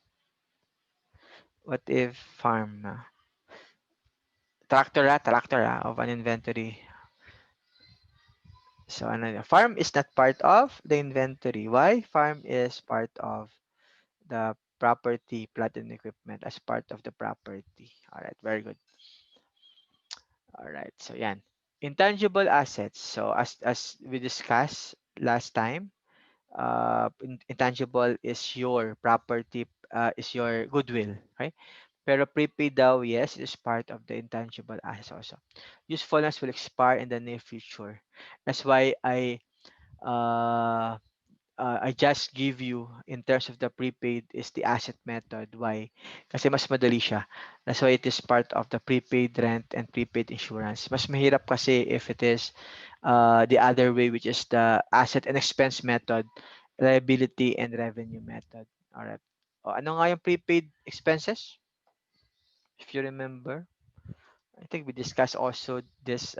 What if farm na? Tractor of an inventory. So farm is not part of the inventory. Why? Farm is part of the property, plant and equipment as part of the property. All right, very good. All right, so yan. Intangible assets. So as we discussed last time, intangible is your property, is your goodwill, right? Pero prepaid daw, yes, it is part of the intangible assets also. Usefulness will expire in the near future. That's why I just give you in terms of the prepaid is the asset method. Why? Kasi mas madali siya. That's why it is part of the prepaid rent and prepaid insurance. Mas mahirap kasi if it is the other way, which is the asset and expense method, liability and revenue method. Alright. O, ano nga yung prepaid expenses? If you remember, I think we discussed also this,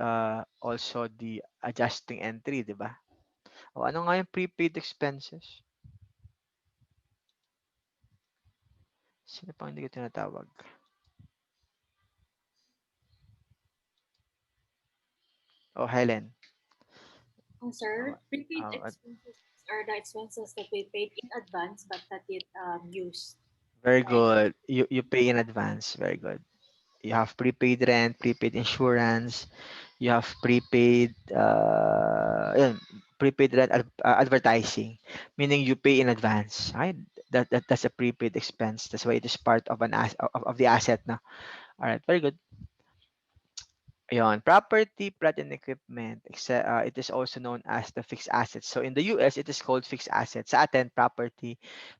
also the adjusting entry, di ba? O, ano nga yung prepaid expenses? Sino pang hindi ko tinatawag? Oh, Helen. Sir, prepaid Oh, expenses are the expenses that we paid in advance but not yet used. very Right? good. You pay in advance. Very good. You have prepaid rent, prepaid insurance, You have prepaid, prepaid advertising, meaning you pay in advance, right? That's a prepaid expense. That's why it is part of of the asset now. All right, very good. Ayun, property, plant and equipment. It is also known as the fixed assets. So in the US, it is called fixed assets. Sa atin, property,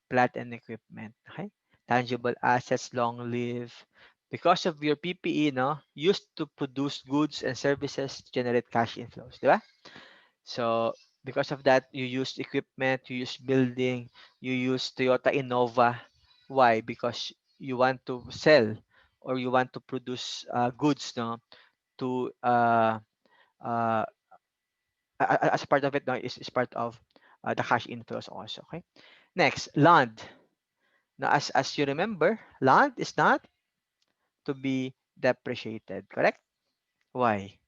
plant and equipment. Okay? Tangible assets, long live. Because of your PPE, no, used to produce goods and services to generate cash inflows, di ba? So because of that, you use equipment, you use building, you use Toyota Innova. Why? Because you want to sell or you want to produce goods, no, to uh, as a part of it, no, is part of the cash inflows also. Okay. Next, land. Now, as you remember, land is not to be depreciated. Correct? Why,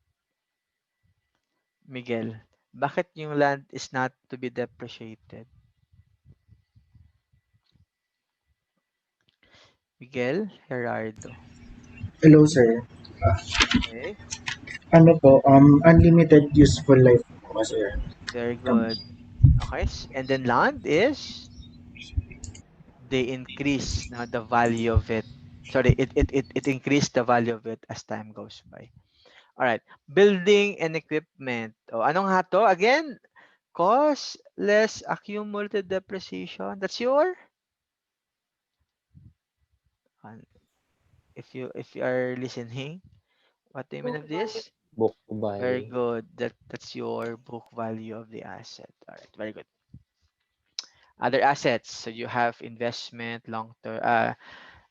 Miguel? Bakit yung land is not to be depreciated? Miguel Gerardo. Hello, sir. Okay. Ano po, unlimited useful life po, sir. Very good. Okay. And then land is they increase now the value of it. Sorry, it increased the value of it as time goes by. All right. Building and equipment. O, anong nga to? Again, cost less accumulated depreciation. That's your uh, if you are listening, what do you mean Book of value. this? Book Very value. good. That's your book value of the asset. All right. Very good. Other assets. So you have investment, long term.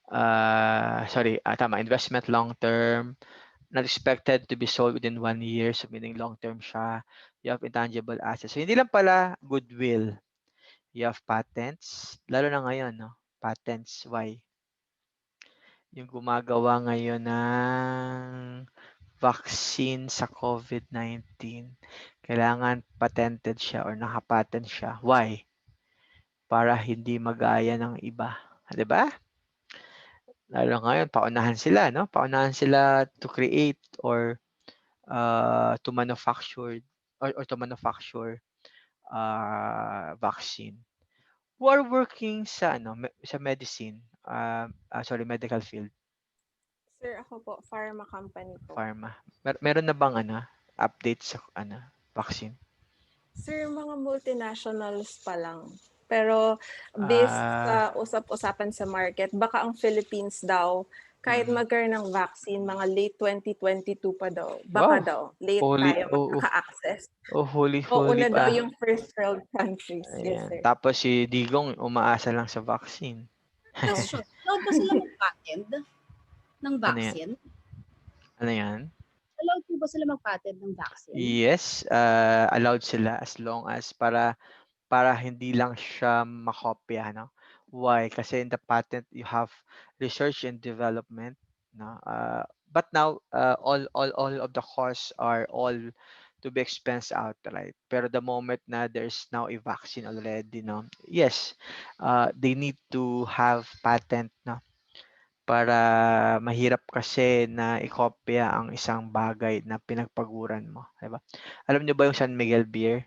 Tama. Investment, long term. Not expected to be sold within 1 year. So meaning long term siya. You have intangible assets. So hindi lang pala goodwill. You have patents. Lalo na ngayon, no? Patents. Why? Yung gumagawa ngayon ng vaccine sa COVID-19, kailangan patented siya or nakapatent siya. Why? Para hindi magaya ng iba. 'Di ba? Lalo ngayon, paunahan sila, no? Paunahan sila to create or to manufacture or to manufacture vaccine. Who are working sa sa medicine, medical field, Sir, ako po, pharma company po. pharma. Meron na bang update sa vaccine? Sir, mga multinationals pa lang. Pero based sa usap-usapan sa market, baka ang Philippines daw, kahit magkaroon ng vaccine, mga late 2022 pa daw. Baka Wow. daw, late tayo magkaka-access. Holy Una daw pa. yung first world countries. Yes, Ayan. sir. Tapos si Digong umaasa lang sa vaccine. Question, allowed ba sila mag-patent ng vaccine? Ano yan? Allowed po ba sila mag-patent ng vaccine? Yes, allowed sila as long as para hindi lang siya makopya, no? Why? Kasi in the patent you have research and development, no? But now all of the costs are all to be expensed outright. Pero the moment na there's now a vaccine already, no? Yes, they need to have patent, no? Para mahirap kasi na ikopya ang isang bagay na pinagpaguran mo, 'di ba? Alam niyo ba yung San Miguel beer?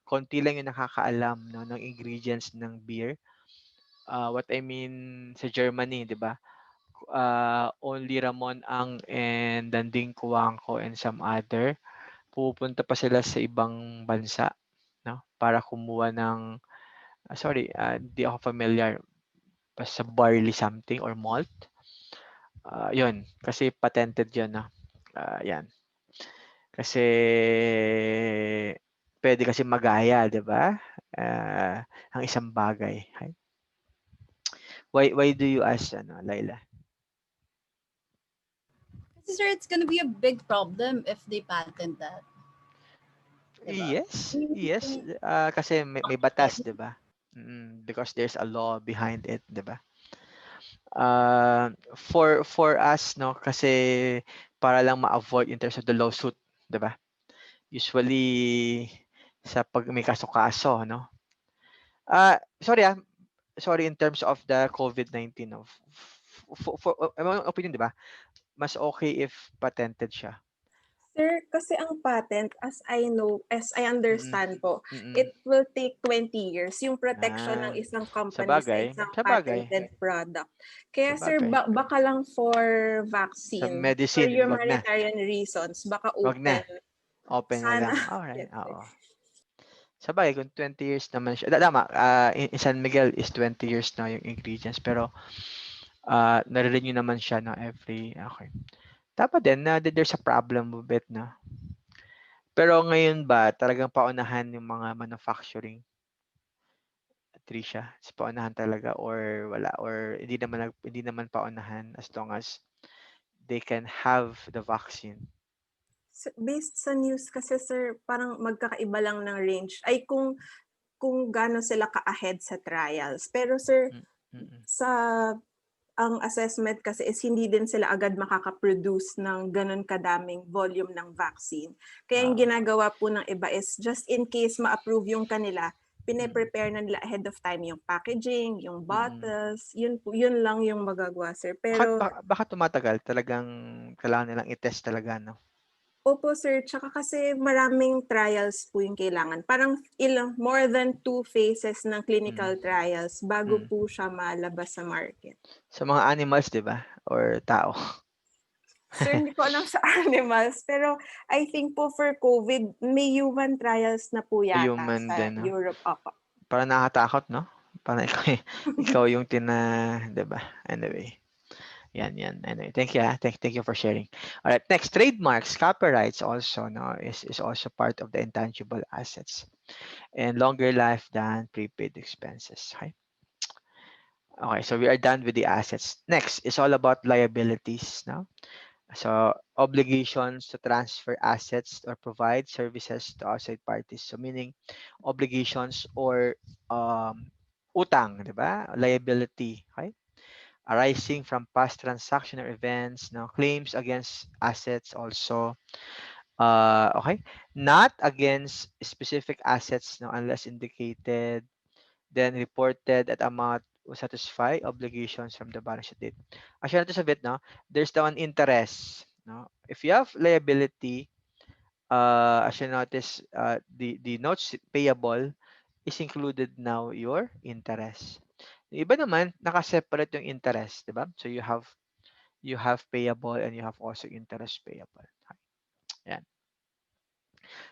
Konti lang yung nakakaalam, no, ng ingredients ng beer. What I mean sa Germany, 'di ba? Only Ramon Ang and Danding Kuwangko and some other pupunta pa sila sa ibang bansa, no, para kumuha ng di ako familiar sa barley something or malt. Yun, kasi patented yun, no? Yan. Kasi pwede kasi magaya, 'di ba? Ang isang bagay. Okay? Why do you ask, Laila? Kasi sir, it's gonna be a big problem if they patent that. Diba? Yes. Kasi may batas, 'di ba? Because there's a law behind it, 'di ba? For us, no, kasi para lang ma-avoid in terms of the lawsuit, 'di ba? Usually sa pag may kaso-kaso, no? Sorry in terms of the COVID-19, no. For my opinion, 'di ba? mas okay if patented siya. Sir, kasi ang patent, as I understand po, Mm. it will take 20 years yung protection ng Ah, isang company sa sabagay, isang sabagay. patented product. Kaya sir, Sabagay. baka lang for Sa vaccine, for medicine, wag na. humanitarian reasons, baka Wag na. open. Open na Sana. lang. Alright, Yes, sir. oo. Sabagay, kung 20 years naman siya. Tama, in San Miguel is 20 years na yung ingredients. Pero, nare-renew naman siya no, every, okay. Dapat din na there's a problem with it, no? Pero ngayon ba, talagang paunahan yung mga manufacturing? Trisha, is paunahan talaga or wala? Or hindi naman paunahan as long as they can have the vaccine? Based sa news kasi sir, parang magkakaiba lang ng range. Ay kung gaano sila ka-ahead sa trials. Pero sir, sa ang assessment kasi is hindi din sila agad makaka-produce ng ganun kadaming volume ng vaccine. Kaya yung ginagawa po ng iba is just in case ma-approve yung kanila, pine-prepare na nila ahead of time yung packaging, yung bottles, yun lang yung magagawa sir. Pero Baka tumatagal, talagang kailangan nilang i-test talaga, no? Opo sir, tsaka kasi maraming trials po yung kailangan. Parang more than 2 phases ng clinical trials bago po siya malabas sa market. Sa mga animals, di ba? Or tao? Sir, hindi ko alam sa animals, pero I think po for COVID, may human trials na po yata Human sa din, no? Europe. Opo. Parang nakakatakot, no? Parang ikaw yung di ba? Anyway. Yan. Anyway, thank you. Thank you for sharing. All right, next, trademarks, copyrights also, no, is also part of the intangible assets and longer life than prepaid expenses. Okay. Okay, so we are done with the assets. Next is all about liabilities, no? So obligations to transfer assets or provide services to outside parties. So meaning obligations or utang, di ba? Liability, okay? Arising from past transaction or events, no? Claims against assets also. Okay, not against specific assets, no, unless indicated, then reported at amount will satisfy obligations from the balance sheet date. Actually, notice a bit, no? There's the one interest, no? If you have liability, as you notice, the notes payable is included now your interest. Yung iba naman, nakaseparate yung interest, di ba? So you have payable and you have also interest payable. Yan.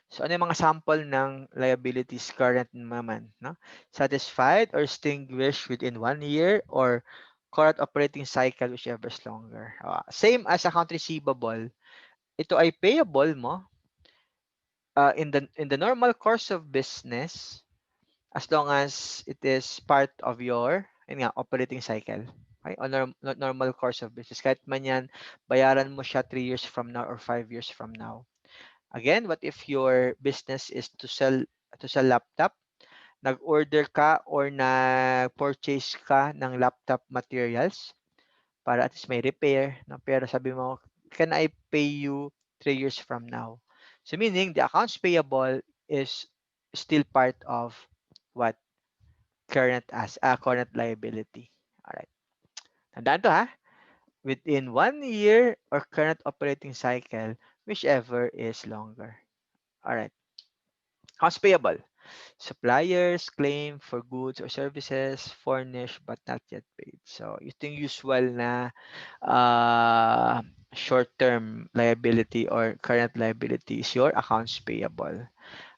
So ano yung mga sample ng liabilities current naman, no? Satisfied or extinguished within 1 year or current operating cycle whichever is longer. Same as account receivable. Ito ay payable mo in the normal course of business as long as it is part of your operating cycle. Okay? O normal course of business. Kahit man yan, bayaran mo siya 3 years from now or 5 years from now. Again, what if your business is to sell laptop? Nag-order ka or nag-purchase ka ng laptop materials para at least may repair, no? Pero sabi mo, can I pay you 3 years from now? So meaning the accounts payable is still part of what? Current liability. All right. Tandaan to, ha? Within 1 year or current operating cycle, whichever is longer. All right. Accounts payable. Suppliers claim for goods or services furnished but not yet paid. So, ito yung usual na short-term liability or current liability is your accounts payable.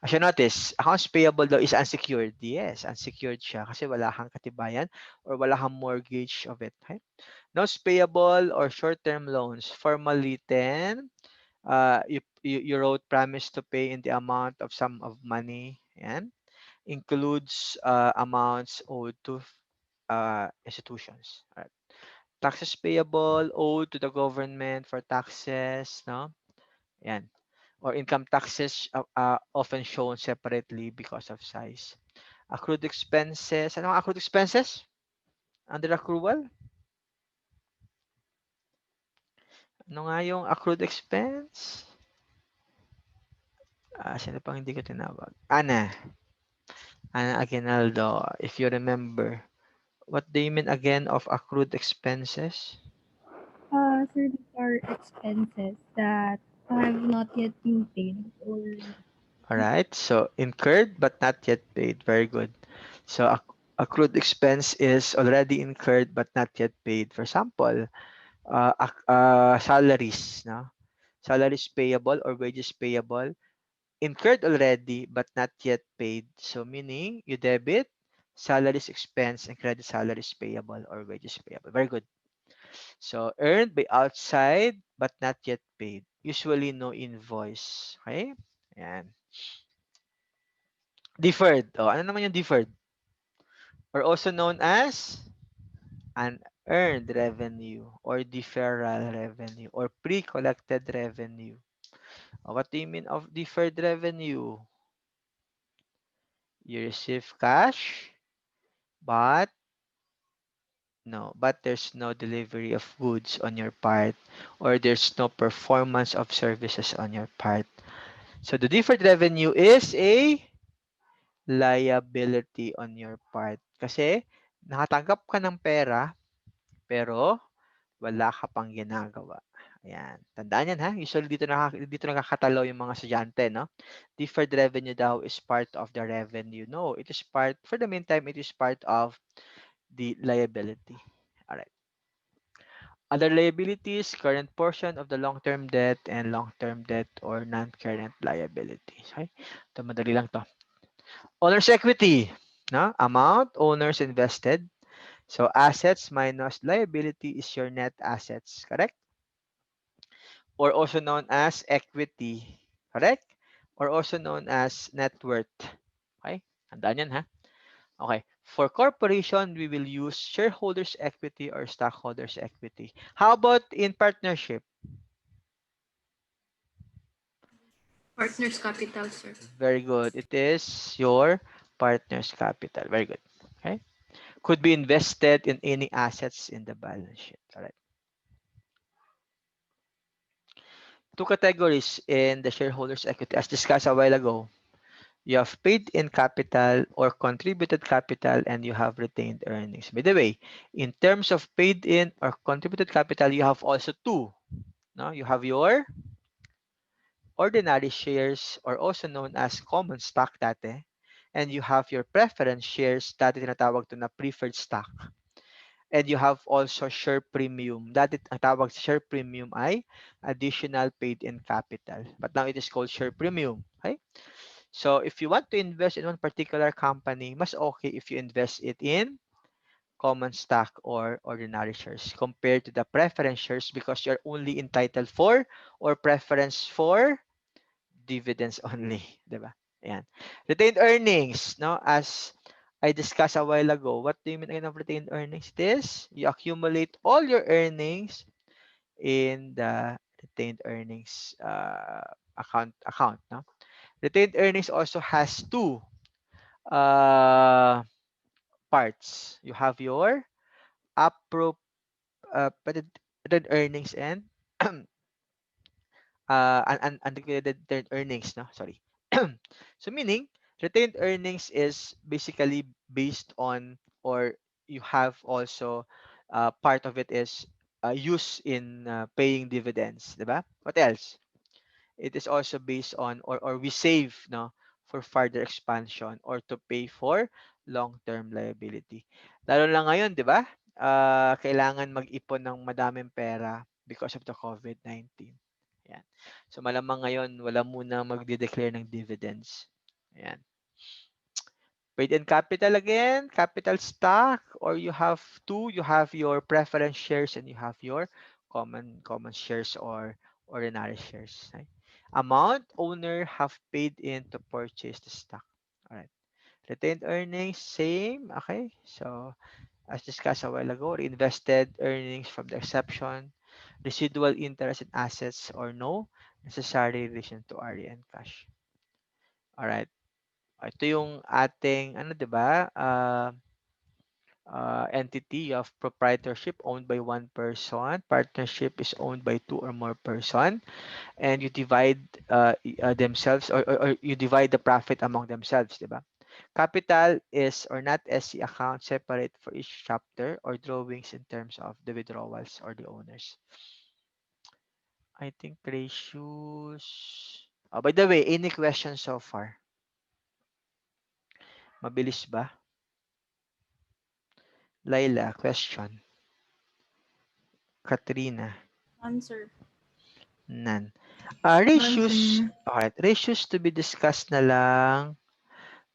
As you notice, accounts payable daw is unsecured. Yes, unsecured siya kasi wala kang katibayan or wala kang mortgage of it. Okay? Notes payable or short-term loans, formally written, you wrote promise to pay in the amount of sum of money. Yan. Includes amounts owed to institutions. All right. Taxes payable owed to the government for taxes, no? Yan. Or income taxes often shown separately because of size. Accrued expenses. Ano ang accrued expenses? Under accrual? Ano nga yung accrued expense? Sino pang hindi ko tinawag? Ana Aguinaldo, if you remember. What do you mean again of accrued expenses? Sir, these are expenses that have not yet been paid or All right. So incurred but not yet paid. Very good. So accrued expense is already incurred but not yet paid. For example, salaries, no? Salaries payable or wages payable incurred already but not yet paid. So meaning you debit salaries expense and credit salaries payable or wages payable. Very good. So earned by outside but not yet paid. Usually no invoice. Okay? Ayan. Deferred. Oh, ano naman yung deferred? Or also known as unearned revenue or deferral revenue or pre-collected revenue. What do you mean of deferred revenue? You receive cash, but there's no delivery of goods on your part, or there's no performance of services on your part. So the deferred revenue is a liability on your part. Kasi nakatanggap ka ng pera, pero wala ka pang ginagawa. Ayan. Tandaan yan ha. Usually dito nakakatalo yung mga estudyante, no? Deferred revenue daw is part of the revenue. No, it is part, for the meantime, it is part of the liability. All right. Other liabilities, current portion of the long-term debt and long-term debt or non-current liabilities. Okay? Ito, madali lang to. Owner's equity. No? Amount owners invested. So assets minus liability is your net assets. Correct? Or also known as equity. Correct? Or also known as net worth. Okay? Tandaan yan ha. Okay. For corporation, we will use shareholders equity or stockholders equity. How about in partnership? Partners capital, sir. Very good. It is your partner's capital. Very good. Okay. Could be invested in any assets in the balance sheet. All right. Two categories in the shareholders equity as discussed a while ago. You have paid in capital or contributed capital and you have retained earnings. By the way, in terms of paid in or contributed capital, you have also two. No? You have your ordinary shares or also known as common stock dati. And you have your preference shares dati tinatawag to na preferred stock. And you have also share premium. Dati ang tawag sa share premium ay additional paid in capital. But now it is called share premium. Okay? So if you want to invest in one particular company, mas okay if you invest it in common stock or ordinary shares compared to the preference shares because you're only entitled for or preference for dividends only, 'di ba? Ayan. Retained earnings, no? As I discussed a while ago, what do you mean again of retained earnings? This, you accumulate all your earnings in the retained earnings account, no? Retained earnings also has two parts. You have your appropriated earnings and undeclared earnings, no? Sorry. So meaning, retained earnings is basically based on, or you have also part of it is used in paying dividends, diba? What else? It is also based on, or we save, no, for further expansion or to pay for long-term liability. Lalo lang ngayon, di ba? Kailangan mag-ipon ng madaming pera because of the COVID-19. Ayan. So malamang ngayon, wala muna magde-declare ng dividends. Ayan. Paid in capital again, capital stock, or you have two, you have your preference shares and you have your common shares or ordinary shares. Right? Amount owner have paid in to purchase the stock. All right. Retained earnings, same. Okay. So as discussed a while ago, reinvested earnings from the exception, residual interest in assets or no necessary relation to RE and cash. All right. Ito yung ating, ano, di ba? Entity of proprietorship owned by one person. Partnership is owned by two or more person. And you divide themselves or you divide the profit among themselves, di ba? Capital is or not SC account separate for each chapter or drawings in terms of the withdrawals or the owners. I think ratios. Oh, by the way, any questions so far? Mabilis ba? Laila, question. Katrina, Answer. none. Ratios, alright, ratios to be discussed na lang.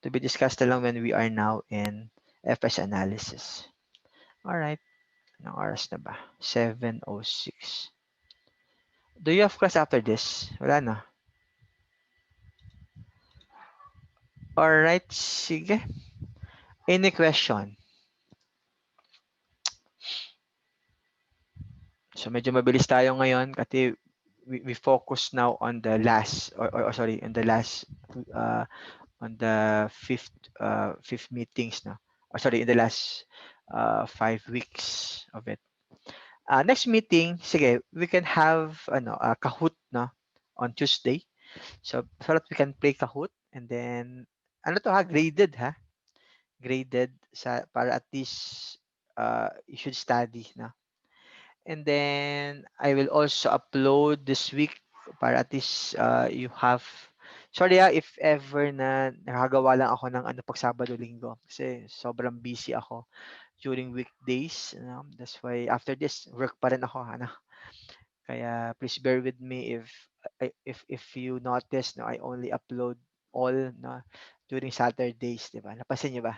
To be discussed na lang when we are now in FS analysis. Alright. Anong oras na ba? 7:06. Do you have class after this? Wala na. Alright, sige. Any question? So medyo mabilis tayo ngayon kasi we focus now on the last or sorry, on the last on the fifth meetings na. Or sorry, in the last 5 weeks of it. Next meeting, sige, we can have Kahoot no on Tuesday. So that we can play Kahoot and then ano to ha, graded ha. Graded sa para at least you should study na. And then I will also upload this week para at least you have sorry if ever na nakagawa lang ako ng ano pag Sabado Linggo kasi sobrang busy ako during weekdays, that's why after this work pa rin ako ano. Kaya please bear with me if you notice no I only upload all no during Saturdays, 'di ba? Napansin niyo ba?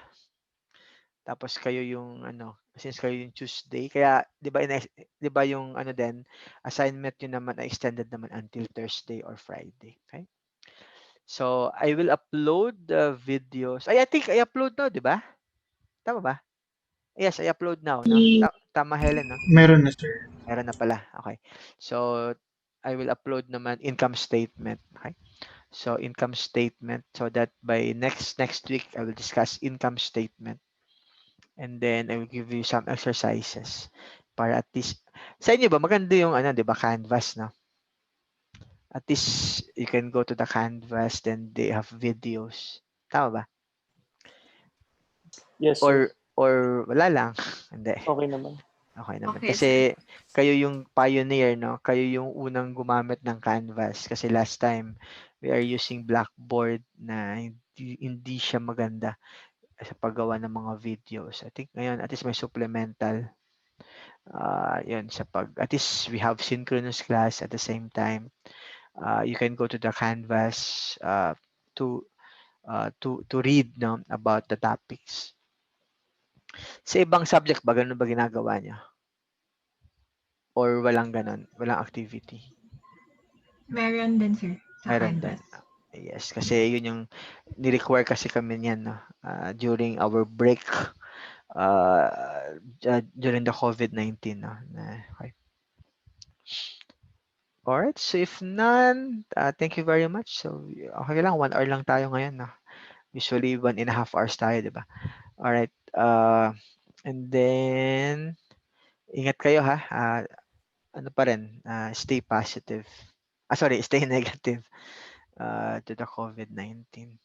Tapos kayo yung ano, since kayo yung Tuesday, kaya 'di ba 'di ba yung ano din, assignment niyo naman ay extended naman until Thursday or Friday, okay? So, I will upload the videos. I think I upload now, 'di ba? Tama ba? Yes, I upload now, no? Tama Helen, no? Meron na, sir. Meron na pala. Okay. So, I will upload naman income statement, okay? So, income statement so that by next week I will discuss income statement. And then I will give you some exercises para at least sa inyo ba maganda yung ano 'di ba canvas no? At least you can go to the canvas then they have videos. Tama ba? Yes, sir. Or wala lang. Hindi. Okay naman. Okay naman. Okay, Kasi kayo yung pioneer no? Kayo yung unang gumamit ng canvas kasi last time we are using Blackboard na hindi siya maganda sa paggawa ng mga videos. I think ngayon at least may supplemental yun sa pag at least we have synchronous class at the same time you can go to the canvas to read no about the topics sa ibang subject ba ganun ba ginagawa niyo or walang ganun walang activity Meron din, sir, sa meron din Canvas. yes kasi yun yung ni-require kasi kami niyan no during our break during the COVID-19 no okay. Alright, so if none, thank you very much. So, okay lang, 1 hour lang tayo ngayon. No? Usually, 1.5 hours tayo, di ba? Alright, and then, ingat kayo ha. Ano pa rin, stay positive. Sorry, stay negative to the COVID-19.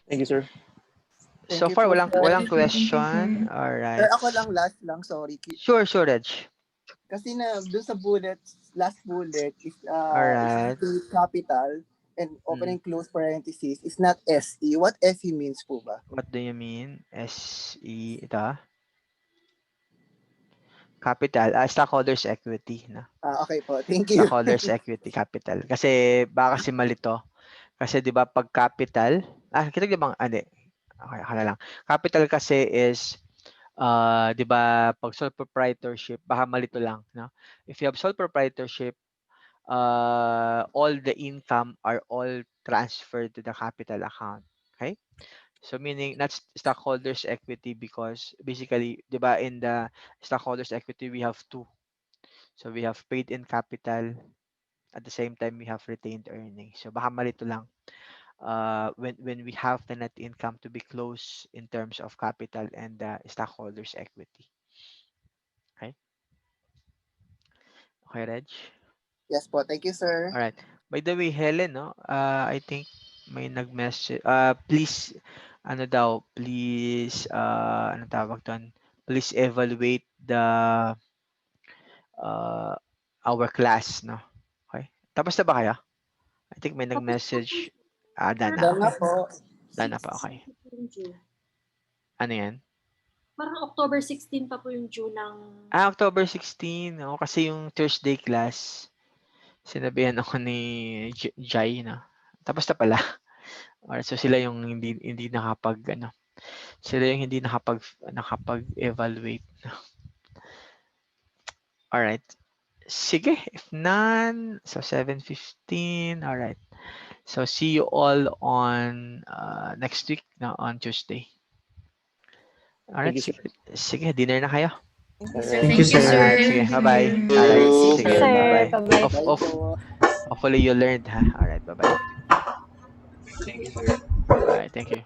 Thank you, sir. So Thank you far, po, walang sir. question. Sir, Alright. ako lang last lang, sorry. Sure, Reg. Kasi na doon sa last bullet is Alright. is capital and open and close parentheses is not SE. What SE means po ba? What do you mean? SE, ito capital, stockholders equity. No? Okay po. Thank you. Stockholders equity capital. Kasi baka kasi malito. Kasi 'di ba pag capital, kita niyo bang hindi. Okay, akala lang. Capital kasi is 'di ba pag sole proprietorship, baka malito lang, no? If you have sole proprietorship, all the income are all transferred to the capital account. Okay? So meaning that's stockholders equity because basically, 'di ba in the stockholders equity we have two. So we have paid in capital at the same time we have retained earnings. So baka malito lang when we have the net income to be close in terms of capital and stockholders equity. Okay? Okay, Reg? Yes po. Thank you, sir. All right. By the way, Helen, no? I think may nag-message. Please, ano daw, please, ano tawag doon? Please evaluate the our class, no? Okay. Tapos na ba kayo? I think may nag-message. Done na. Done na Okay. po. Done na pa. Okay. Ano yan? Parang October 16 pa po yung due ng... October 16. Oo, kasi yung Thursday class, sinabihan ako ni Jai na. Tapos na pala. Alright, so sila yung hindi nakapag ano. Sila yung hindi nakapag-evaluate. Alright. Sige, if none, so 7:15. Alright. So see you all on next week on Tuesday. Alright, Thank you, sige, dinner na kayo. Thank you, sir. Alright, sige, bye-bye. Alright, sige, Sir, bye-bye. bye-bye. Hopefully you learned, ha? Alright, bye-bye. Thank you, sir. Bye, thank you.